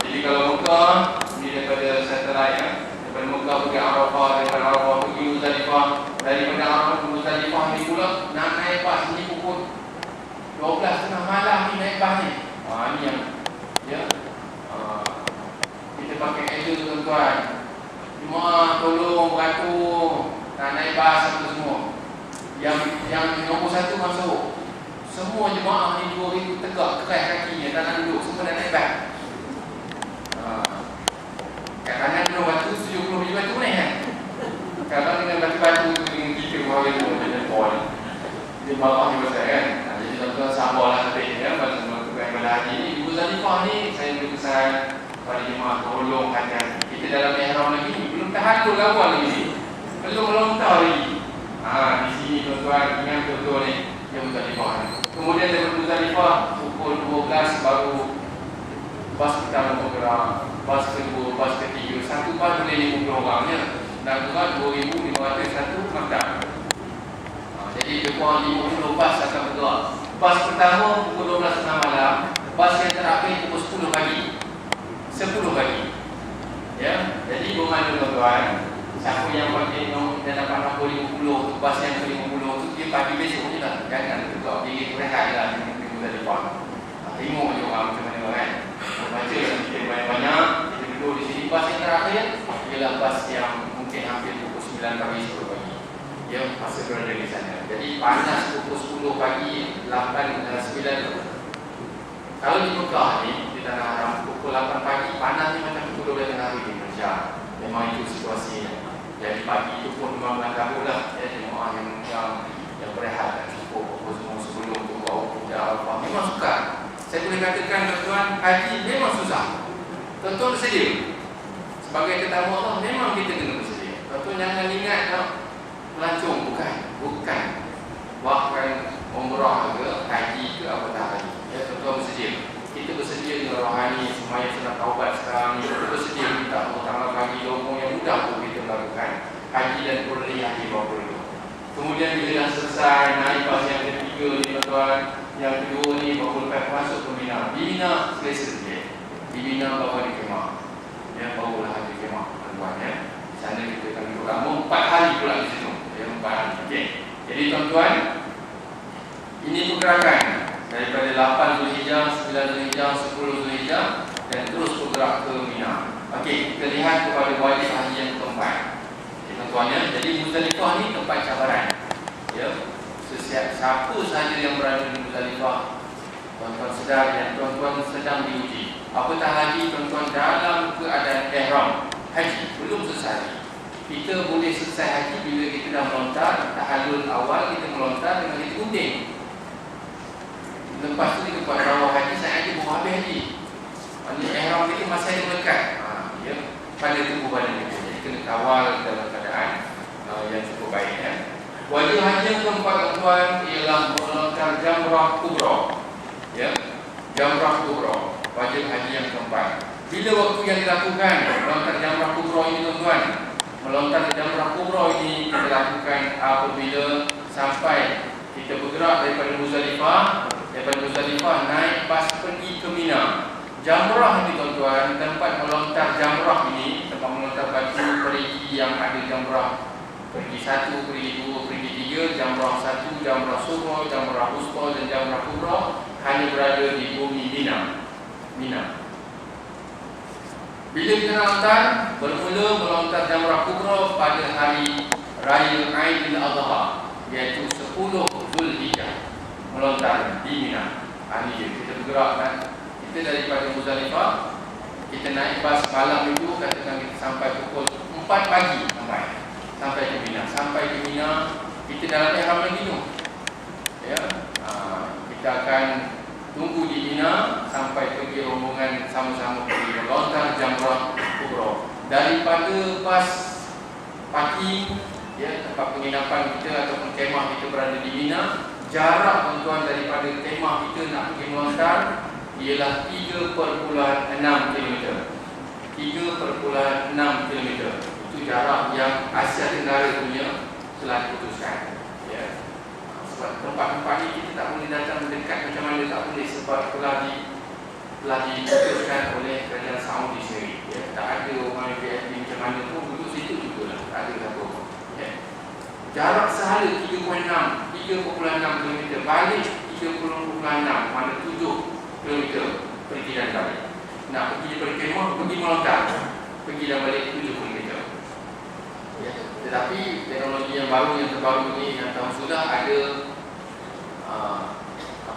jadi kalau Mekah ini daripada satelit, ya, daripada Mekah pergi Arafah, daripada Arafah pergi Muzdalifah, daripada Arafah ke Muzdalifah ni pula nak naik bas ni pukul 12 tengah malam ni naik bas ni. Ini yang, ya, kita pakai edit tuan-tuan. Cuma tolong beratur nak naik bas apa semua. Yang nombor 1 masuk. Semua jemaah ni 2,000 tegak keras kakinya, tak nak duduk, semua dah naik bas. Kat kanan kena batu 70 biji batu ni kan. Kalau dengan batu-batu dengan kita bahawa itu macam pol. Dia marah ni pasal kan. Jadi tuan-tuan sabarlah sampai ya, pada yang berhaji ni. Ibu Zalifah ni saya beri pesan pada jemaah tolong hati-hati. Kita dalam ihram lagi ni belum tahallul awal lagi ni. Belum lontar lagi. Di sini tuan-tuan ingat betul ni yang Muzdalifah ni. Kemudian daripada Muzdalifah pukul 12 baru bas pertama bergerak, bas kedua, bas ketiga. Satu bas boleh 50 orangnya. Dan juga 2,501 maktab. Jadi lebih 50 bas akan bergerak. Bas pertama pukul 12 malam, bas yang terakhir pukul 10 pagi. 10 pagi. Ya, jadi bagaimana tuan-tuan? Siapa yang pakai dan dapat nombor 50, bas yang ke-50 tu dia pagi besok je lah. Jangan juga pergi rehat lah di minggu depan. Tengok je orang macam mana kan. Baca lah sikit banyak-banyak, kita duduk di sini Jadi bas yang terakhir ialah bas yang mungkin hampir pukul 9 pagi 10 pagi. Dia masih berada di sana. Jadi panas pukul 10 pagi, 8 dan 9. Kalau di Mekah ni, di Tanah Haram, pukul 8 pagi, panas ni macam pukul 12 tengah hari di Malaysia. Memang itu situasinya. Jadi pagi itu pun memang kabut lah. Ya, jemaah yang berehat dan cukup pukul semua sebelum tu bawa kuda apa. Memang sukar. Saya boleh katakan tuan-tuan, haji memang susah. Tuan-tuan bersedia. Sebagai tetamu Allah, memang kita kena bersedia. Tuan-tuan jangan ingat tak melancong, bukan. Bahkan umrah ke, haji ke, apatah haji. Ya, tuan-tuan bersedia. Kita bersedia dengan rohani, semaya sunat taubat sekarang. Kita bersedia minta Allah Ta'ala bagi lomong yang mudah untuk kita lakukan haji dan kurni haji berapa dulu. Kemudian bila dah selesai, naik bas yang ketiga ni tuan-tuan, yang kedua ni baru lepas masuk ke Mina. Di Mina selesa sikit. Di Mina bawa di kemah. Ya, barulah di kemah tuan-tuan ya. Di sana kita akan duduk lama 4 hari pula di situ. Ya, 4 hari. Okey. Jadi tuan-tuan, ini pergerakan daripada 8 Zulhijjah, 9 Zulhijjah, 10 Zulhijjah dan terus bergerak ke Mina. Okey, kita lihat kepada wajib haji yang keempat. Tuan-tuan ya, jadi Muzdalifah ni tempat cabaran. Ya. Siapa sahaja yang berada di Muzdalifah, tuan-tuan sedar yang tuan-tuan sedang diuji. Apatah lagi tuan-tuan dalam keadaan ihram haji belum selesai. Kita boleh selesai haji bila kita dah melontar tahallul awal, kita melontar dengan kita gunting. Lepas tu kita buat rawah haji, saya haji baru habis haji. Maksudnya ihram kita masih ada melekat ya, pada tubuh badan kita. Jadi kena kawal dalam keadaan yang cukup baik ya. Wajib haji yang keempat tuan ialah melontar jamrah kubra. Ya, jamrah kubra. Wajib haji yang keempat. Bila waktu yang dilakukan melontar jamrah kubra ini tuan-tuan? Melontar jamrah kubra ini kita lakukan apabila sampai kita bergerak daripada Muzdalifah. Daripada Muzdalifah naik bas pergi ke Mina. Jamrah ini tuan-tuan, tempat melontar jamrah ini, tempat melontar batu perigi yang ada jamrah pergi 1, pergi 2, pergi 3, jamrah 1, jamrah sughra, jamrah wusta dan jamrah kubra hanya berada di bumi Mina. Bila kita nak lontar, bermula melontar jamrah kubra pada hari raya Aidil Adha, iaitu 10 Zulhijjah. Melontar di Mina. Hari ini kita bergerak kan. Kita daripada Muzdalifah, kita naik bas malam itu, katakan kita sampai pukul 4 pagi sampai ke Mina. Sampai ke Mina, kita dalam ihram lagi tu. Ya. Kita akan tunggu di Mina sampai pergi rombongan sama-sama pergi melontar jamrah kubra. Daripada bas pagi ya, tempat penginapan kita ataupun kemah kita berada di Mina, jarak tuan-tuan daripada kemah kita nak pergi melontar ialah 3.6 km. 3.6 km. Itu jarak yang Asia Tenggara punya telah diputuskan. Ya. Sebab tempat-tempat ini kita tak boleh datang mendekat macam mana, tak boleh sebab telah diputuskan oleh kerajaan Saudi sendiri. Ya. Tak ada orang PFD macam mana pun duduk situ jugalah. Tak ada apa-apa. Ya. Jarak sehala 3.6 km, balik 3.6, mana 7 km pergi dan balik. Nak pergi daripada kemah, pergi melontar, pergi dan balik 7 km. Ya. Tetapi teknologi yang baru, yang terbaru ni yang tahun sudah ada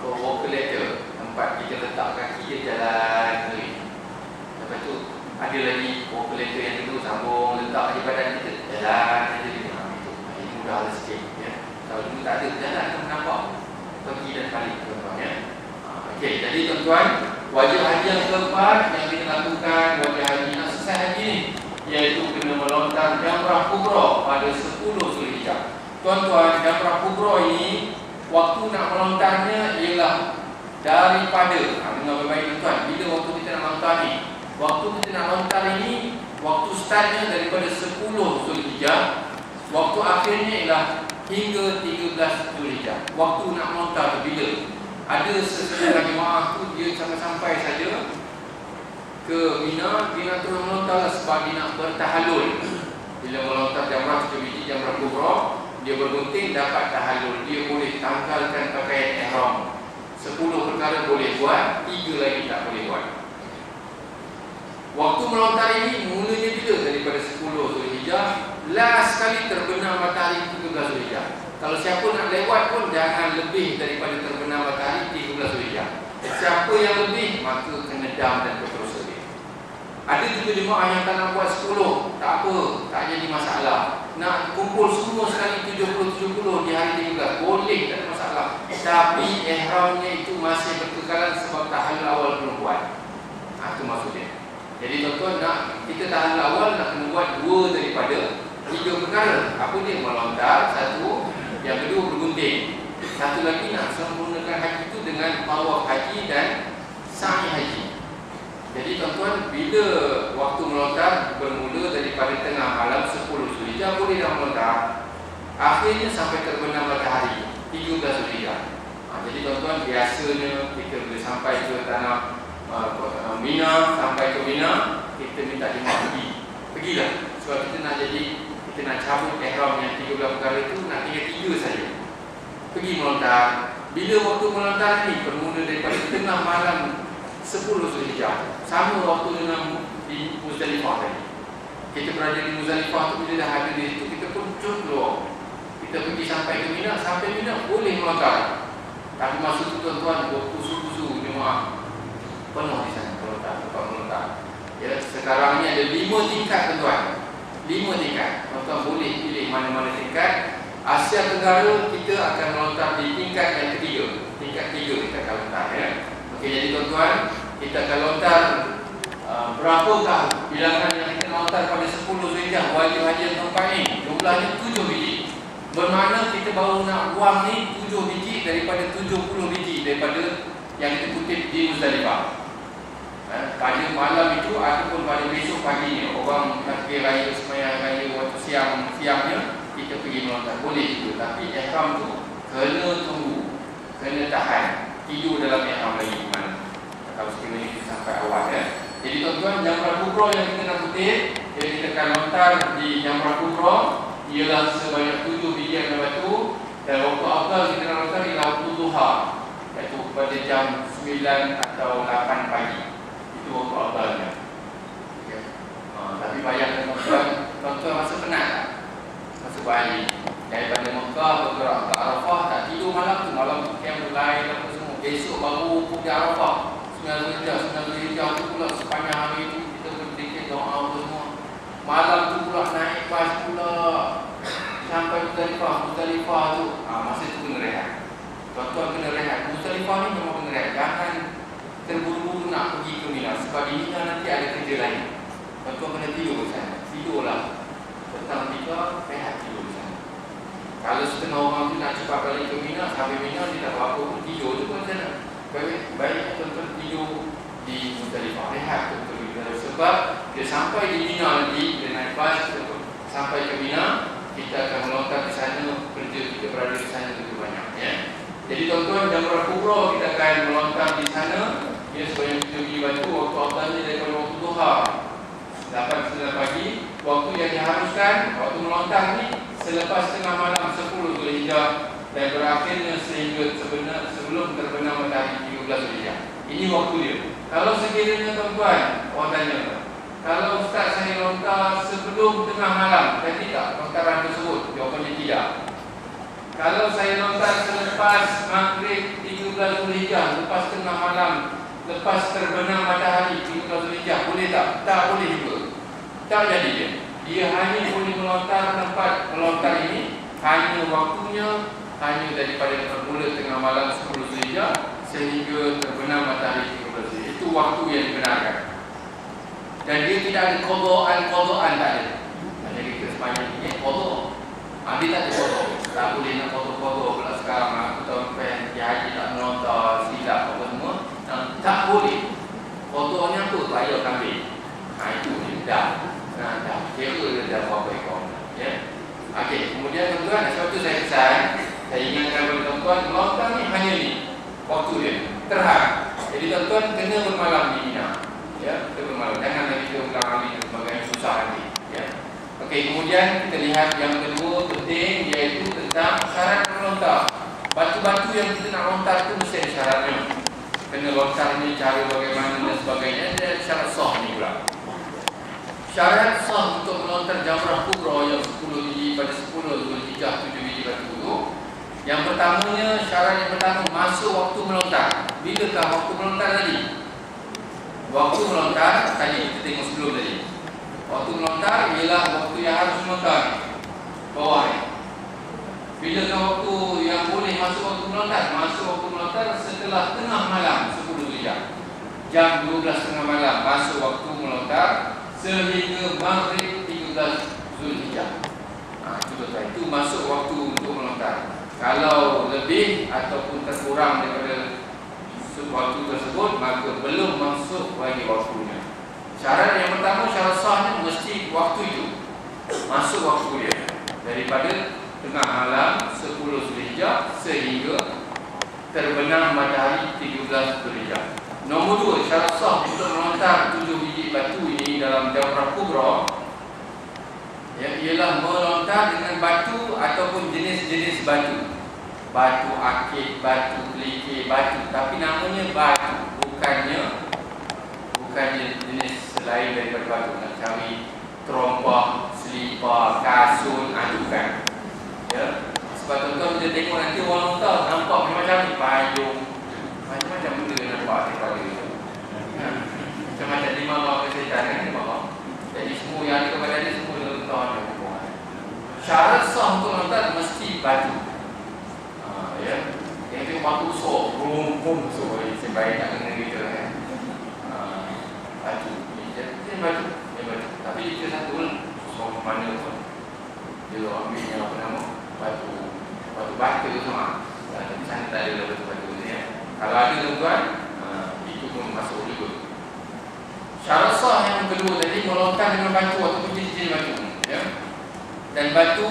walker ladder, tempat kita letak kaki dia jalan sendiri. Lepas tu ada lagi walker ladder yang dulu sambung letak di badan kita jalan saja dia. Itu mudah sikit ya. Kalau dulu tak ada jalan akan nampak pergi dan balik tuan-tuan ya. Okey, jadi tuan-tuan, wajib haji yang keempat yang kita lakukan, wajib haji yang selesai haji ni, iaitu kena melontar jamrah kubra pada 10 Zulhijjah. Tuan-tuan, jamrah kubra ini waktu nak melontarnya ialah daripada dengar baik-baik tuan-tuan, bila waktu kita nak lontar ni, waktu kita nak lontar ini, waktu startnya daripada 10 Zulhijjah, waktu akhirnya ialah hingga 13 Zulhijjah. Waktu nak melontar tu bila? Ada sesetengah jemaah tu dia sampai saja ke Mina, dia nak terus melontar sebab dia nak bertahallul. Bila melontar jamrah 7 biji jamrah kubra, dia bergunting dapat tahallul, dia boleh tanggalkan pakaian ihram. 10 perkara boleh buat, 3 lagi tak boleh buat. Waktu melontar ini mulanya bila daripada 10 Zulhijjah, last kali terbenam matahari 13 Zulhijjah. Kalau siapa nak lewat pun jangan lebih daripada terbenam matahari 13 Zulhijjah. Siapa yang lebih maka kena dam dan berterusan. Ada juga jemaah yang tak nak buat 10, tak apa, tak jadi masalah. Nak kumpul semua sekali 70-70 di hari 13, boleh, tak ada masalah. Tapi ihramnya itu masih berkekalan sebab tahallul awal belum buat. Itu maksudnya. Jadi tuan-tuan, nak kita tahallul awal nak kena buat 2 daripada 3 perkara. Apa dia? Melontar, 1. Yang kedua bergunting. Satu lagi nak sempurnakan haji itu dengan tawaf haji dan sa'i haji. Jadi tuan-tuan, bila waktu melontar bermula daripada tengah malam 10 Zulhijjah boleh dah melontar, akhirnya sampai terbenam matahari 13 Zulhijjah. Jadi tuan-tuan, biasanya kita boleh sampai ke tanah Mina, sampai ke Mina, kita minta jemaah pergilah. Sebab kita nak kita nak cabut ihram yang 13 perkara itu, nak tinggal 3 saja. Pergi melontar. Bila waktu melontar ni bermula daripada tengah malam 10 Zulhijjah, sama waktu dengan di Muzdalifah tadi. Kita berada di Muzdalifah tu, bila dah ada di situ, kita pun keluar. Kita pergi sampai ke Mina, sampai Mina boleh melontar. Tapi masa tu tuan-tuan, berkusu-kusu jemaah penuh di sana melontar, tempat melontar. Ya, sekarang ni ada 5 tingkat tuan-tuan. 5 tingkat. Tuan-tuan boleh pilih mana-mana tingkat. Asia Tenggara kita akan melontar di tingkat yang ketiga. Tingkat 3 kita akan lontar, ya. Okey, jadi tuan-tuan, kita akan lontar berapakah bilangan yang kita lontar pada 10 Zulhijjah wajib haji yang tempat ni? Jumlahnya 7 biji. Bermakna kita baru nak buang ni 7 biji daripada 70 biji daripada yang kita kutip di Muzdalifah. Pada malam itu ataupun pada besok paginya, orang takbir raya, sembahyang raya waktu siangnya kita pergi melontar, boleh juga. Tapi ihram tu kena tunggu, kena tahan, tidur dalam ihram lagi mana. Kalau sekiranya kita sampai awal, ya. Jadi tuan-tuan, Jamrah Kubra yang kita nak kutip, jadi kita akan lontar di Jamrah Kubra ialah sebanyak 7 biji anak batu, dan waktu afdal kita nak lontar ialah waktu duha, iaitu pada jam 9 atau 8 pagi. Itu waktu afdalnya. Okay. Tapi bayangkan tuan-tuan masa penat tak? Masa pagi daripada Mekah bergerak ke Arafah, tak tidur malam tu camp lain apa semua. Besok baru pergi Arafah. 9 Zulhijjah tu pula sepanjang hari itu kita berzikir, doa semua. Malam tu pula naik bas pula sampai Muzdalifah tu. Masa tu kena rehat. Tuan-tuan kena rehat. Muzdalifah ni memang kena rehat. Jangan terburu-buru nak pergi ke Mina, sebab di Mina nanti ada kerja lain. Tuan-tuan kena tidur di sana. Tidurlah. Petang 3, rehat tidur di sana. Kalau setengah orang tu nak cepat balik ke Mina, sampai Mina dia tak apa-apa pun tidur tu pun sana. Baik tuan-tuan tidur di Muzdalifah, rehat betul-betul. Sebab dia sampai di Mina nanti, dia naik bas sampai ke Mina, kita akan melontar di sana, kerja kita berada di sana lebih banyak, ya. Jadi tuan-tuan, Jamrah Kubra kita akan melontar di sana, ya, sebanyak 7 biji batu. Waktu afdalnya daripada waktu duha 8-9 pagi. Waktu yang diharuskan waktu melontar ni selepas tengah malam 10 Zulhijjah dan berakhirnya sehingga sebelum terbenam matahari 13 Zulhijjah. Ini waktu dia. Kalau sekiranya tuan-tuan, orang tanya, kalau ustaz saya lontar sebelum tengah malam, jadi tak lontaran tersebut? Jawapannya tidak. Kalau saya lontar selepas maghrib 13 Zulhijjah, lepas tengah malam, lepas terbenam matahari 13 Zulhijjah, boleh tak? Tak boleh juga. Tak jadi dia. Dia hanya boleh melontar, tempat melontar ini hanya waktunya hanya daripada bermula tengah malam 10 Zulhijjah sehingga terbenam matahari 13 Zulhijjah. Itu waktu yang dibenarkan. Dan dia tidak ada qadaan tak ada. Jadi kita sepanjang ini qada. Dia tak ada qada. Tak boleh nak qada pula sekarang. Aku tahu pen dia haji tak melontar, silap apa semua. Tak boleh. Qadanya tu tak payah kambing. Itu dia dah. Dah kira dia dah berapa ekor. Ya. Okey, kemudian tuan-tuan, sebab tu saya pesan, saya ingatkan kepada tuan-tuan, melontar ni hanya ni waktu dia terhad. Jadi tuan-tuan kena bermalam di Mina. Ya, kita bermalam. Jangan lagi kita ulang kali dan sebagainya, susah nanti. Ya. Okey, kemudian kita lihat yang kedua penting, iaitu tentang syarat melontar. Batu-batu yang kita nak lontar tu mesti ada syaratnya. Kena lontar ni cara bagaimana dan sebagainya, dan syarat sah ni pula. Syarat sah untuk melontar jamrah kubra yang 10 biji pada 10 Zulhijjah 7 biji pada 10. Yang pertamanya, syarat yang pertama masuk waktu melontar. Bilakah waktu melontar tadi? Waktu melontar tadi kita tengok sebelum tadi. Waktu melontar ialah waktu yang harus melontar. Bawah ni. Bilakah waktu yang boleh masuk waktu melontar? Masuk waktu melontar setelah tengah malam 10 Zulhijjah. Jam 12.30 malam masuk waktu melontar sehingga maghrib 13 Zulhijjah. Itu masuk waktu untuk melontar. Kalau lebih ataupun terkurang daripada waktu tersebut, maka belum masuk lagi waktunya. Syarat yang pertama, syarat sahnya mesti waktu itu masuk waktu dia daripada tengah malam 10 Zulhijjah sehingga terbenam matahari 13 Zulhijjah. Nombor 2, syarat sah untuk melontar 7 biji batu ini dalam jamrah kubra ialah melontar dengan batu ataupun jenis-jenis batu. Batu akik, batu kelikir, batu, tapi namanya batu, bukannya jenis selain daripada batu. Nak cari terompah, selipar, kasut, bukan. Ya. Sebab tuan-tuan bila tengok nanti orang lontar nampak macam ni, payung, macam-macam benda nampak daripada itu. Macam-macam lima mahu kesihatan kan, nampak. Jadi semua yang ada kepada dia semua lontar. Syarat sah untuk lontar mesti batu. Ya, yang itu batu sok, rumpun sok. Saya baik nak kena kita kan. Batu, ini batu, tapi kita satu sok mana pun dia ambilnya apa nama batu batu sama. Tapi sana tak ada batu ni ya. Kalau ada tuan, itu pun masuk juga. Syarat sah yang kedua tadi melontar dengan batu ataupun jenis-jenis batu. Ya. Dan batu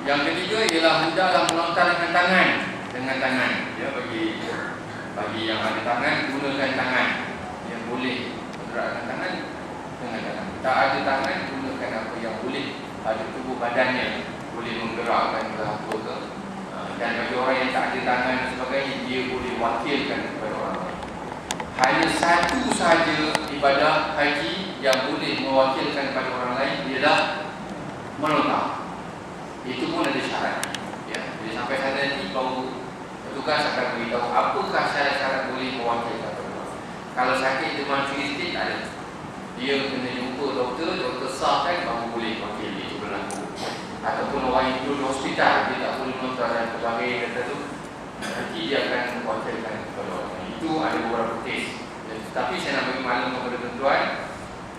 yang ketiga ialah hendaklah melontar dengan tangan. Ya, bagi yang ada tangan, gunakan tangan. Yang boleh menggerakkan tangan dengan tangan. Tak ada tangan, gunakan apa yang boleh pada tubuh badannya, boleh menggerakkan ke apa ke. Dan bagi orang yang tak ada tangan dan sebagainya, dia boleh wakilkan kepada orang lain. Hanya satu sahaja ibadah haji yang boleh mewakilkan kepada orang lain ialah melontar. Itu pun ada syarat. Ya, bila sampai sana nanti baru petugas akan beritahu apakah syarat-syarat boleh mewakilkan kepada orang. Kalau sakit demam tinggi tak ada. Dia kena jumpa doktor sahkan baru boleh wakil itu berlaku. Ataupun orang yang duduk di hospital, dia tak boleh melontar dan sebagainya kata tu, nanti dia akan wakilkan kepada orang. Itu ada beberapa kes. Tapi saya nak bagi maklum kepada tuan-tuan,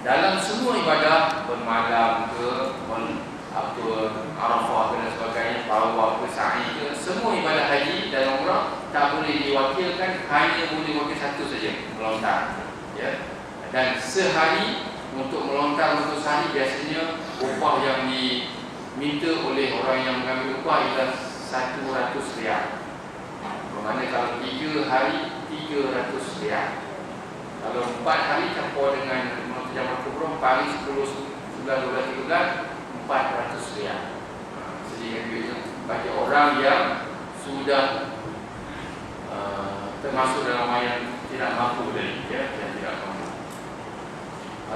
dalam semua ibadah, bermalam ke, Arafah ke dan sebagainya, tawaf ke, sa'i ke, semua ibadah haji dan umrah tak boleh diwakilkan, hanya boleh wakil satu saja, melontar. Ya. Dan sehari untuk melontar untuk sehari biasanya upah yang diminta oleh orang yang mengambil upah ialah 100 riyal. Bermakna kalau 3 hari 300 riyal. Kalau 4 hari campur dengan jamrah kubra, 4 hari 10, 11, 12, 13 400 riyal. Sedikit duitnya bagi orang yang sudah termasuk dalam orang yang tidak mampu tadi, ya, yang tidak mampu.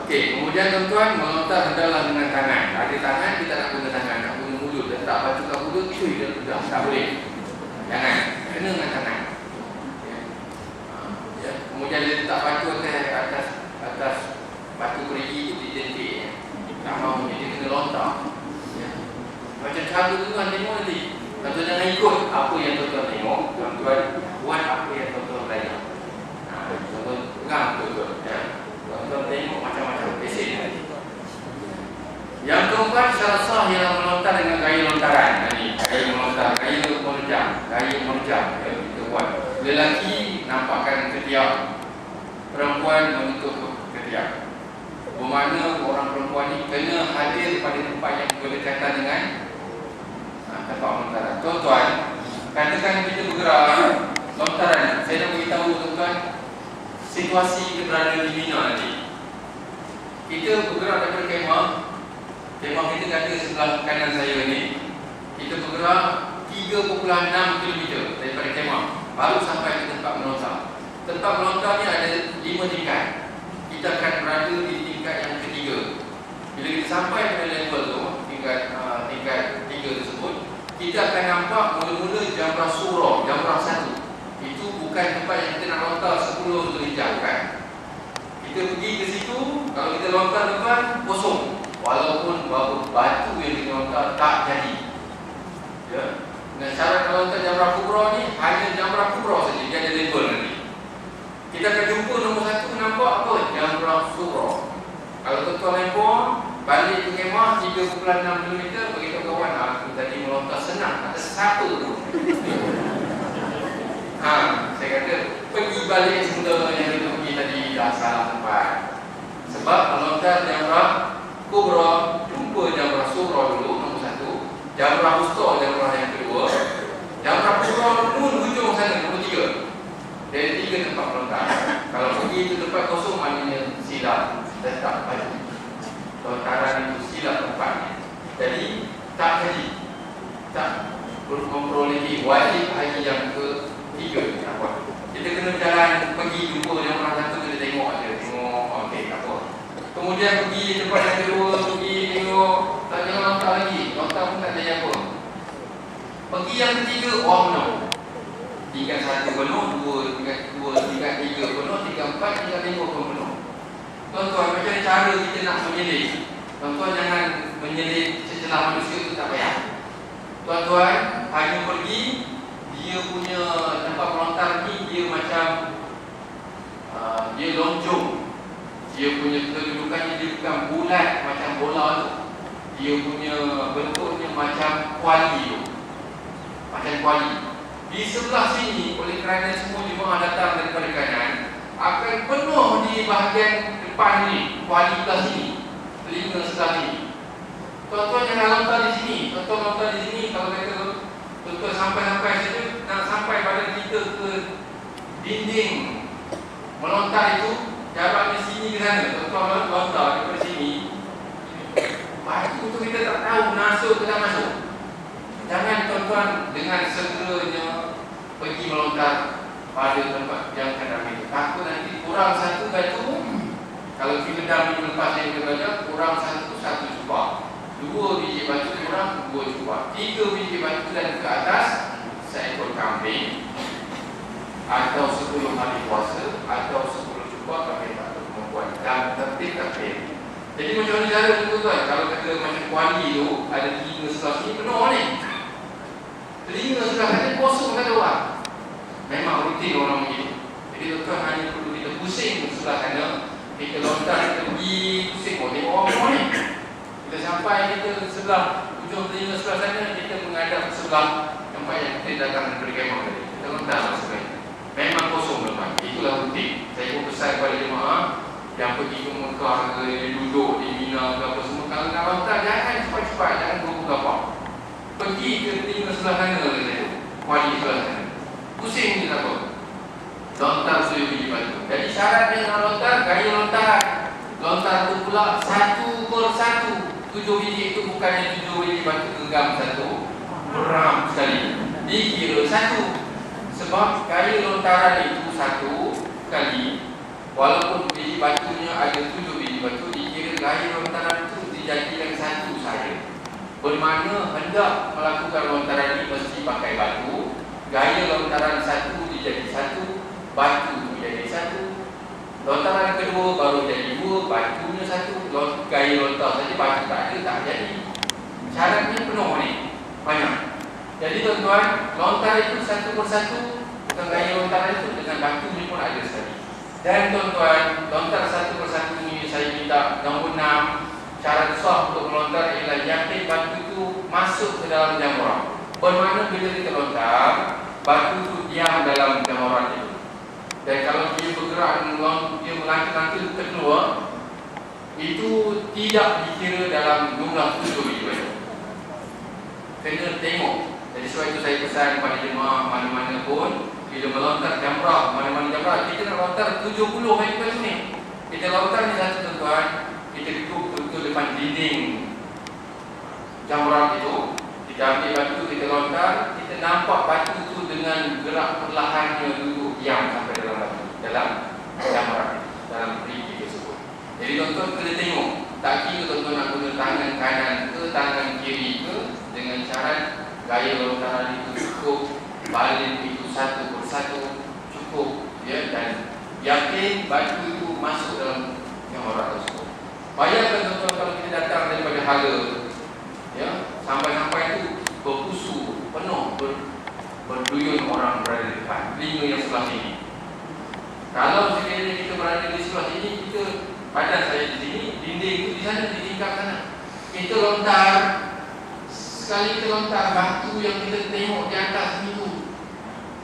Okey, kemudian tuan-tuan melontar hendaklah dengan tangan. Ada tangan, kita nak guna tangan, nak guna mulut, letak batu kat mulut, cuy dia sudah tak boleh. Jangan, kena dengan tangan. Ya. Kemudian dia letak batu atas batu perigi itu dijentik. Tak mahu dia kena lontar. Ya. Macam cara tuan tengok nanti. Tuan-tuan jangan ikut apa yang tuan-tuan tengok. Tuan-tuan buat apa yang tuan-tuan belajar. Tuan-tuan pegang betul-betul. Ya. Tuan-tuan tengok macam-macam. Pesen nanti. Yang keempat, syarat sah ialah melontar dengan gaya lontaran. Gaya melontar, gaya menerjang. Ya, kita buat. Lelaki nampakkan ketiak, perempuan menutup ketiak. Bermakna orang perempuan ni kena hadir pada tempat yang berdekatan dengan tempat lontaran. Tuan-tuan, katakan kita bergerak lontaran. Saya nak beritahu tuan-tuan situasi kita berada di Mina nanti. Kita bergerak daripada kemah kita kata sebelah kanan saya ni. Kita bergerak 3.6 km daripada kemah baru sampai ke tempat melontar. Tempat melontar ni ada 5 tingkat. Kita akan berada di tingkat yang ketiga Bila kita sampai pada level tu, tingkat 3 tersebut, kita akan nampak mula-mula jamrah surah, jamrah 1. Itu bukan tempat yang kita nak lontar sebelum Zulhijjah, bukan. Kita pergi ke situ, kalau kita lontar depan, kosong. Walaupun batu yang kita lontar tak jadi. Ya. Dan syarat kalau lontar jamrah kubra ni, hanya jamrah kubra saja, dia ada level nanti. Kita akan jumpa nombor 1, nampak apa? Jamrah surah. Kalau tuan-tuan handphone, balik ke kemah 3.6 km, beritahu kawan, aku tadi melontar senang, ada siapa tu? Saya kata, pergi balik semula yang kita pergi tadi dah salah tempat. Sebab melontar jamrah kubra, jumpa jamrah surah dulu, nombor 1. Jamrah wusta, jamrah yang kedua. Jamrah kubra nun hujung sana, nombor 3. Dari 3 tempat melontar. Kalau pergi itu tempat kosong, maknanya silap. Tetap balik. Lontaran itu silap tempatnya. Jadi tak jadi, tak memperolehi wajib haji yang ke-3. Kita kena berjalan pergi jumpa yang orang satu, kita tengok aja, tengok okey tak apa. Kemudian pergi tempat yang kedua, pergi tengok, tak jangan lontar lagi, lontar pun tak jadi apa. Pergi yang ketiga, orang penuh. Tingkat 1 penuh, 2, tingkat 2, tingkat 3 penuh, tingkat 4, tingkat 5 pun penuh. Tuan-tuan, macam mana cara kita nak menyelip? Tuan-tuan jangan menyelip secelah manusia itu, tak payah. Tuan-tuan hanya pergi, dia punya tempat melontar ni dia macam dia lonjong. Dia punya kedudukannya dia bukan bulat macam bola tu. Dia punya bentuknya macam kuali tu. Macam kuali. Di sebelah sini, oleh kerana semua jemaah datang daripada kanan, akan penuh di bahagian depan ni, kuali belah sini, telinga sebelah sini. Tuan-tuan jangan lontar di sini. Tuan-tuan lontar di sini, kalau kata tuan-tuan sampai situ, nak sampai pada kita ke dinding melontar itu, jaraknya sini ke sana. Tuan-tuan lontar daripada sini, batu tu kita tak tahu masuk ke tak masuk. Jangan tuan-tuan dengan segeranya pergi melontar pada tempat yang akan ambil. Takut nanti kurang 1 batu. Kalau kita dah melepas yang kita kurang 1 jubah, 2 biji batu kurang 2 jubah, 3 biji batu dan ke atas seekor kambing, atau 10 hari puasa, atau 10 jubah kambing tak ada kemampuan dan tertib takbir. Jadi macam mana cara tuan-tuan? Kalau kata macam kuali tu, ada telinga sebelah sini penuh ni, telinga sebelah sana kosong, tak ada orang. Memang rutin orang begitu. Jadi tuan-tuan hanya perlu kita pusing sebelah sana, kita lontar, kita pergi pusing, tengok orang ni. Bila sampai kita sebelah ujung telinga sebelah sana, kita menghadap sebelah tempat yang kita datang daripada kemah tadi. Kita lontar sebelah. Memang kosong tuan-tuan. Itulah rutin. Saya pun pesan kepada jemaah yang pergi ke Mekah ke, duduk di Mina ke apa semua, kalau nak lontar jangan cepat-cepat, jangan berapa-apa. Pergi ke telinga sebelah sana saja, kuali sebelah sana. Pusing je tak apa. Lontar 7 biji batu. Jadi syaratnya nak lontar, gaya lontaran. Lontar tu pula 1 per 1. 7 biji itu bukannya 7 biji batu genggam satu, beram sekali. Dikira 1. Sebab gaya lontaran itu 1 kali, walaupun biji batunya ada 7 biji batu, dikira gaya lontaran itu dijadikan 1 saja. Bermakna hendak melakukan lontaran ini mesti pakai batu. Gaya lontaran 1 dijadi 1, batu jadi 1. Lontaran kedua baru jadi 2, batunya 1. Gaya lontar saja, batu tak ada, tak jadi. Syaratnya penuh ni, banyak. Jadi tuan-tuan, lontar itu 1 per 1, bukan gaya lontaran itu, dengan batunya pun ada sekali. Dan tuan-tuan, lontar 1 per 1 ini saya minta nombor 6. Syarat sah untuk melontar ialah yakin batu itu masuk ke dalam jamrah. Bermakna bila kita lontar, batu itu diam dalam jamrah itu. Dan kalau dia bergerak, dia melangkah-langkah ke keluar, itu tidak dikira dalam jumlah 7 biji batu. Kena tengok. Jadi sebab itu saya pesan kepada jemaah mana-mana pun, bila melontar jamrah, mana-mana jamrah, kita nak lontar 70 biji batu ni. Kita lontar ni satu tuan-tuan, kita duduk betul depan dinding jamrah itu, kita ambil batu, kita lontar, kita nampak batu itu dengan gerak perlahannya duduk diam sampai dalam batu, dalam jamrah, dalam perigi tersebut. Jadi tuan-tuan kena tengok, tak kira tuan-tuan nak dan yakin batu itu masuk dalam jamrah tersebut. Bayangkan tuan-tuan kalau kita datang daripada hala, ya, sampai itu berpusu, penuh, berduyun orang berada di depan, telinga yang sebelah sini. Kalau sekiranya kita berada di sebelah sini, kita badan saya di sini, dinding itu di sana, di tingkap sana. Kita lontar, sekali kita lontar, batu yang kita tengok di atas itu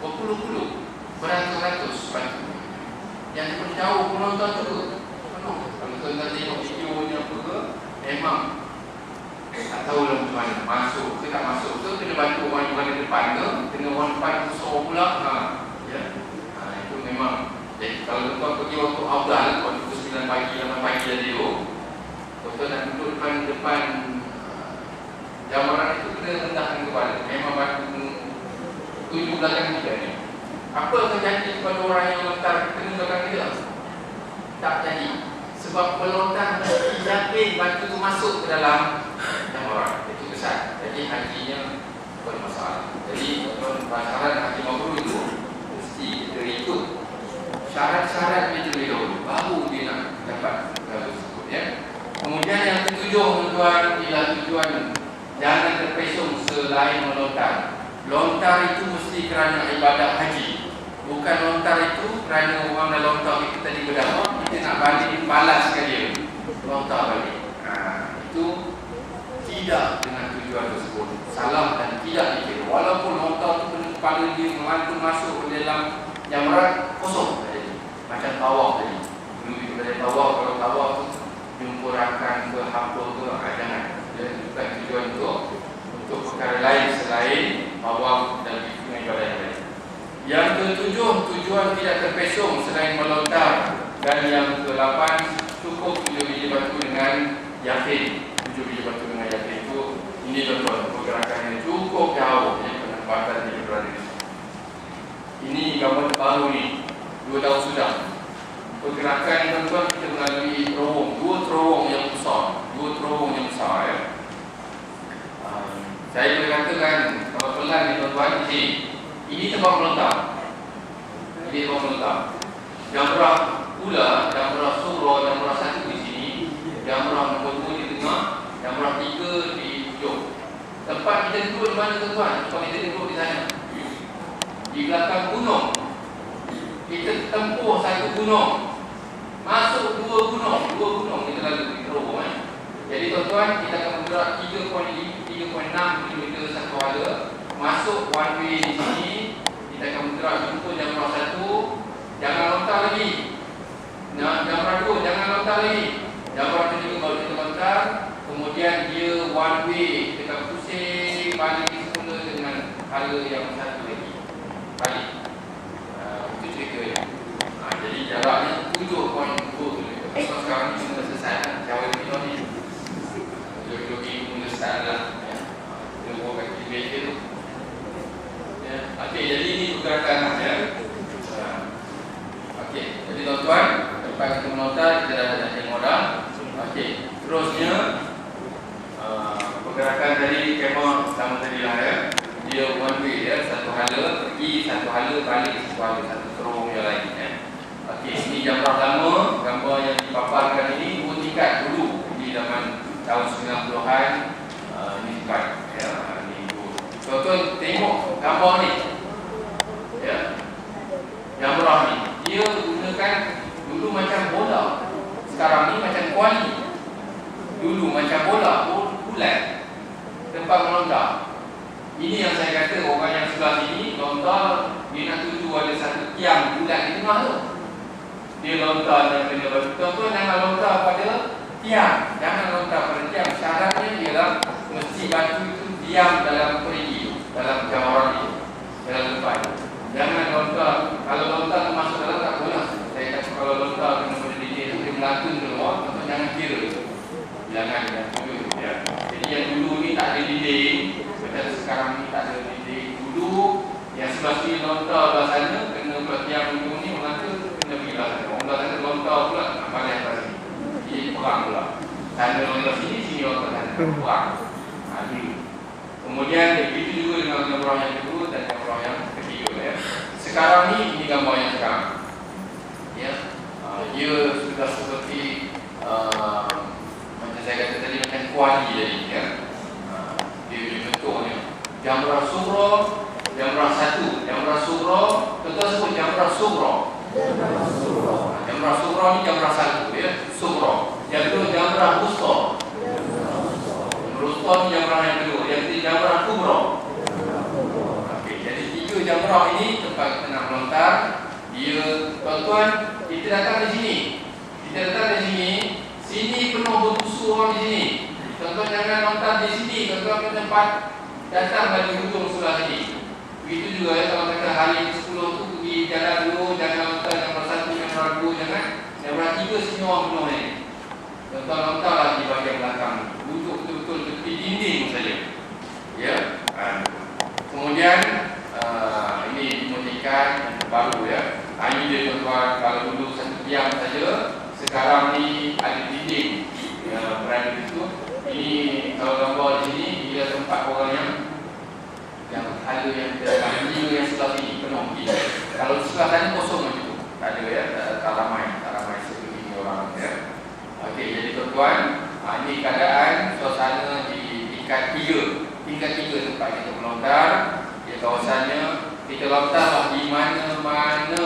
berpuluh-puluh, beratus-ratus batu. Yang pun jauh penonton tu penuh. Kalau tuan-tuan tengok video ni apa ke, memang tak tahu lah macam mana, masuk ke tak masuk ke, kena bantu orang yang ada depan ke, kena orang depan susah pula. Ya. Itu memang. Jadi kalau tuan pergi waktu awal, waktu 9 pagi, 8 pagi tadi tu, tuan nak duduk depan jamrah itu kena rendahkan kepala. Memang batu tujuh belakang kita ni. Apa akan jadi kepada orang yang lontar kena belakang kita? Tak jadi. Sebab melontar mesti yakin batu itu masuk ke dalam jamrah. Itu besar. Jadi hajinya bermasalah. Jadi syarat haji mabrur itu mesti kita ikut syarat-syarat dia terlebih dahulu, baru dia nak dapat perkara tersebut, ya. Kemudian yang ketujuh, tuan-tuan, ialah tujuan jangan terpesong selain melontar. Lontar itu mesti kerana ibadat haji. Bukan lontar itu kerana orang dah lontar kita tadi berdampak, kita nak balik balas sekali lontar balik. Itu tidak dengan tujuan tersebut. Salah dan tidak dikira. Walaupun lontar itu kena kepala dia melantun masuk ke dalam jamrah, kosong. Macam tawaf tadi. Dulu kita boleh tawaf, kalau tawaf tu jumpa rakan ke hampa ke, jangan. Bukan tujuan untuk perkara lain selain tawaf dan ibadah yang lain. Yang ketujuh, tujuan tidak terpesong selain melontar. Dan yang ke-8, cukup 7 biji batu dengan yakin. 7 biji batu dengan yakin itu, ini tuan-tuan, pergerakan yang cukup jauh, penempatan yang berada di sini. Ini gambar baru ni, 2 tahun sudah. Pergerakan tuan-tuan kita melalui terowong, 2 terowong yang besar, 2 terowong yang besar, ya. Saya boleh katakan kalau pelan ni tuan-tuan di sini. Ini tempat melontar. Ini tempat melontar. Jamrah pula, jamrah surah, jamrah 1 di sini, jamrah nombor 2 di tengah, jamrah 3 di ujung. Tempat kita duduk di mana tuan-tuan? Tempat kita duduk di sana. Di belakang gunung. Kita tempuh 1 gunung, masuk 2 gunung kita lalu di terowong. Jadi tuan-tuan, kita akan bergerak 3.6 km satu hala, masuk one way di sini. Kita akan bergerak jumpa jamrah 1, jangan lontar lagi. Jamrah 2, jangan lontar lagi. Jamrah 3 baru kita lontar. Kemudian dia one way, kita akan pusing balik semula dengan hala yang 1 lagi. Balik. Itu cerita dia. Jadi jaraknya 7.2 km. So sekarang ni sudah selesai kan? Jauh lebih ni. Jogi pun dah start lah. Dia buat kat meja tu. Okey, jadi ini pergerakan, ya. Okey, jadi tuan-tuan, lepas kita menonton, kita dah tengok dah. Okey, terusnya pergerakan tadi kemah sama tadi lah, ya. Dia one way, ya. Satu hala pergi, satu hala balik, satu hala, satu terowong yang lain, ya. Okey, ini jamrah lama. Gambar yang dipaparkan ini 2 tingkat dulu di zaman tahun 90-an. Ini tingkat, ya. Tuan-tuan tengok gambar ni, ya. Jamrah ni dia gunakan dulu macam bola, sekarang ni macam kuali. Dulu macam bola, bulat tempat melontar. Ini yang saya kata, orang yang sebelah sini lontar, dia nak tuju ada satu tiang bulat di tengah tu. Dia lontar dan kena batu. Tuan-tuan jangan lontar pada tiang, jangan lontar pada tiang. Syaratnya ialah mesti batu itu diam dalam perigi, dalam jamrah ni, dalam tempat. Jangan lontar. Kalau lontar tu masuk dalam tak boleh. Saya kata kalau lontar kena pada dinding tu dia melantun keluar, jangan kira. Jangan ya. Jadi yang dulu ni tak ada dinding, macam sekarang ni tak ada dinding. Dulu yang sebelah sini lontar belah sana, kena belah tiang ujung ni melantun, kena pergi belah sana. Orang belah sana lontar pula nak balik atas sini. Jadi perang pula. Sana lontar sini, sini lontar sana. Perang. Dulu. Kemudian begitu juga dengan gambar yang kedua dan gambar yang ketiga, ya. Sekarang ni, ini gambar yang sekarang. Jamrah Sughra, Jamrah 1. Jamrah Sughra, tuan-tuan sebut Jamrah Sughra. Jamrah Sughra ni Jamrah 1 ya, Sughra. Yang kedua Jamrah Wusta. Jamrah Wusta ni Jamrah yang kedua. Yang ketiga Jamrah Kubra. Okey, jadi 3 Jamrah ini tempat kita nak melontar. Dia, tuan-tuan, kita datang di sini. Kita datang di sini, sini penuh bertusu orang di sini. Tuan-tuan jangan lontar di sini, tuan-tuan ke tempat datang dari hujung sebelah sini. Begitu juga ya, kalau kata hari 10 tu pergi jalan dulu, jangan lontar Jamrah 1, Jamrah 2, jangan. Jamrah 3 sini orang penuh ni. Tuan-tuan lontarlah di bahagian belakang. Duduk betul-betul tepi dinding saja. Ya. Kemudian ini dimulakan yang baru ya. Ini dia tuan-tuan, kalau dulu satu tiang saja, sekarang ni ada dinding berada di situ. Ini kalau gambar di sini, dia tempat orang yang ada yang tidak yang sebelah sini penuh begini. Kalau sebelah sana kosong macam tu, tak ada ya, tak ramai sebegini orang ya. Okey, jadi tuan-tuan, ini keadaan suasana di tingkat 3 tempat kita melontar. Ya, kawasannya kita lontarlah di mana-mana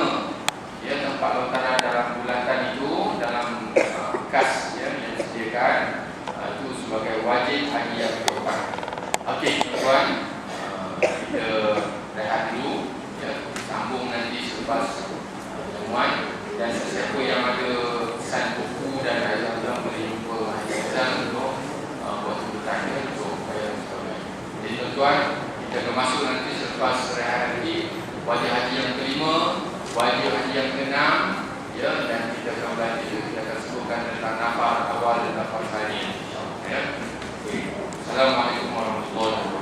ya, tempat lontaran dalam bulatan itu, dalam kas ya, yang disediakan itu sebagai wajib haji yang berhutang. Okey, tuan-tuan, kita rehat dulu ya, sambung nanti selepas pertemuan. Dan sesiapa yang ada pesan buku dan ayat-ayat boleh jumpa Haji Hasan untuk buat bertanya untuk bayar sebagainya. Jadi tuan-tuan, kita akan masuk nanti selepas rehat haji, wajib haji yang kelima, wajib haji yang keenam ya, dan kita akan belajar, kita akan sebutkan tentang nafar awal dan nafar thani ya. Okay. Assalamualaikum warahmatullahi wabarakatuh.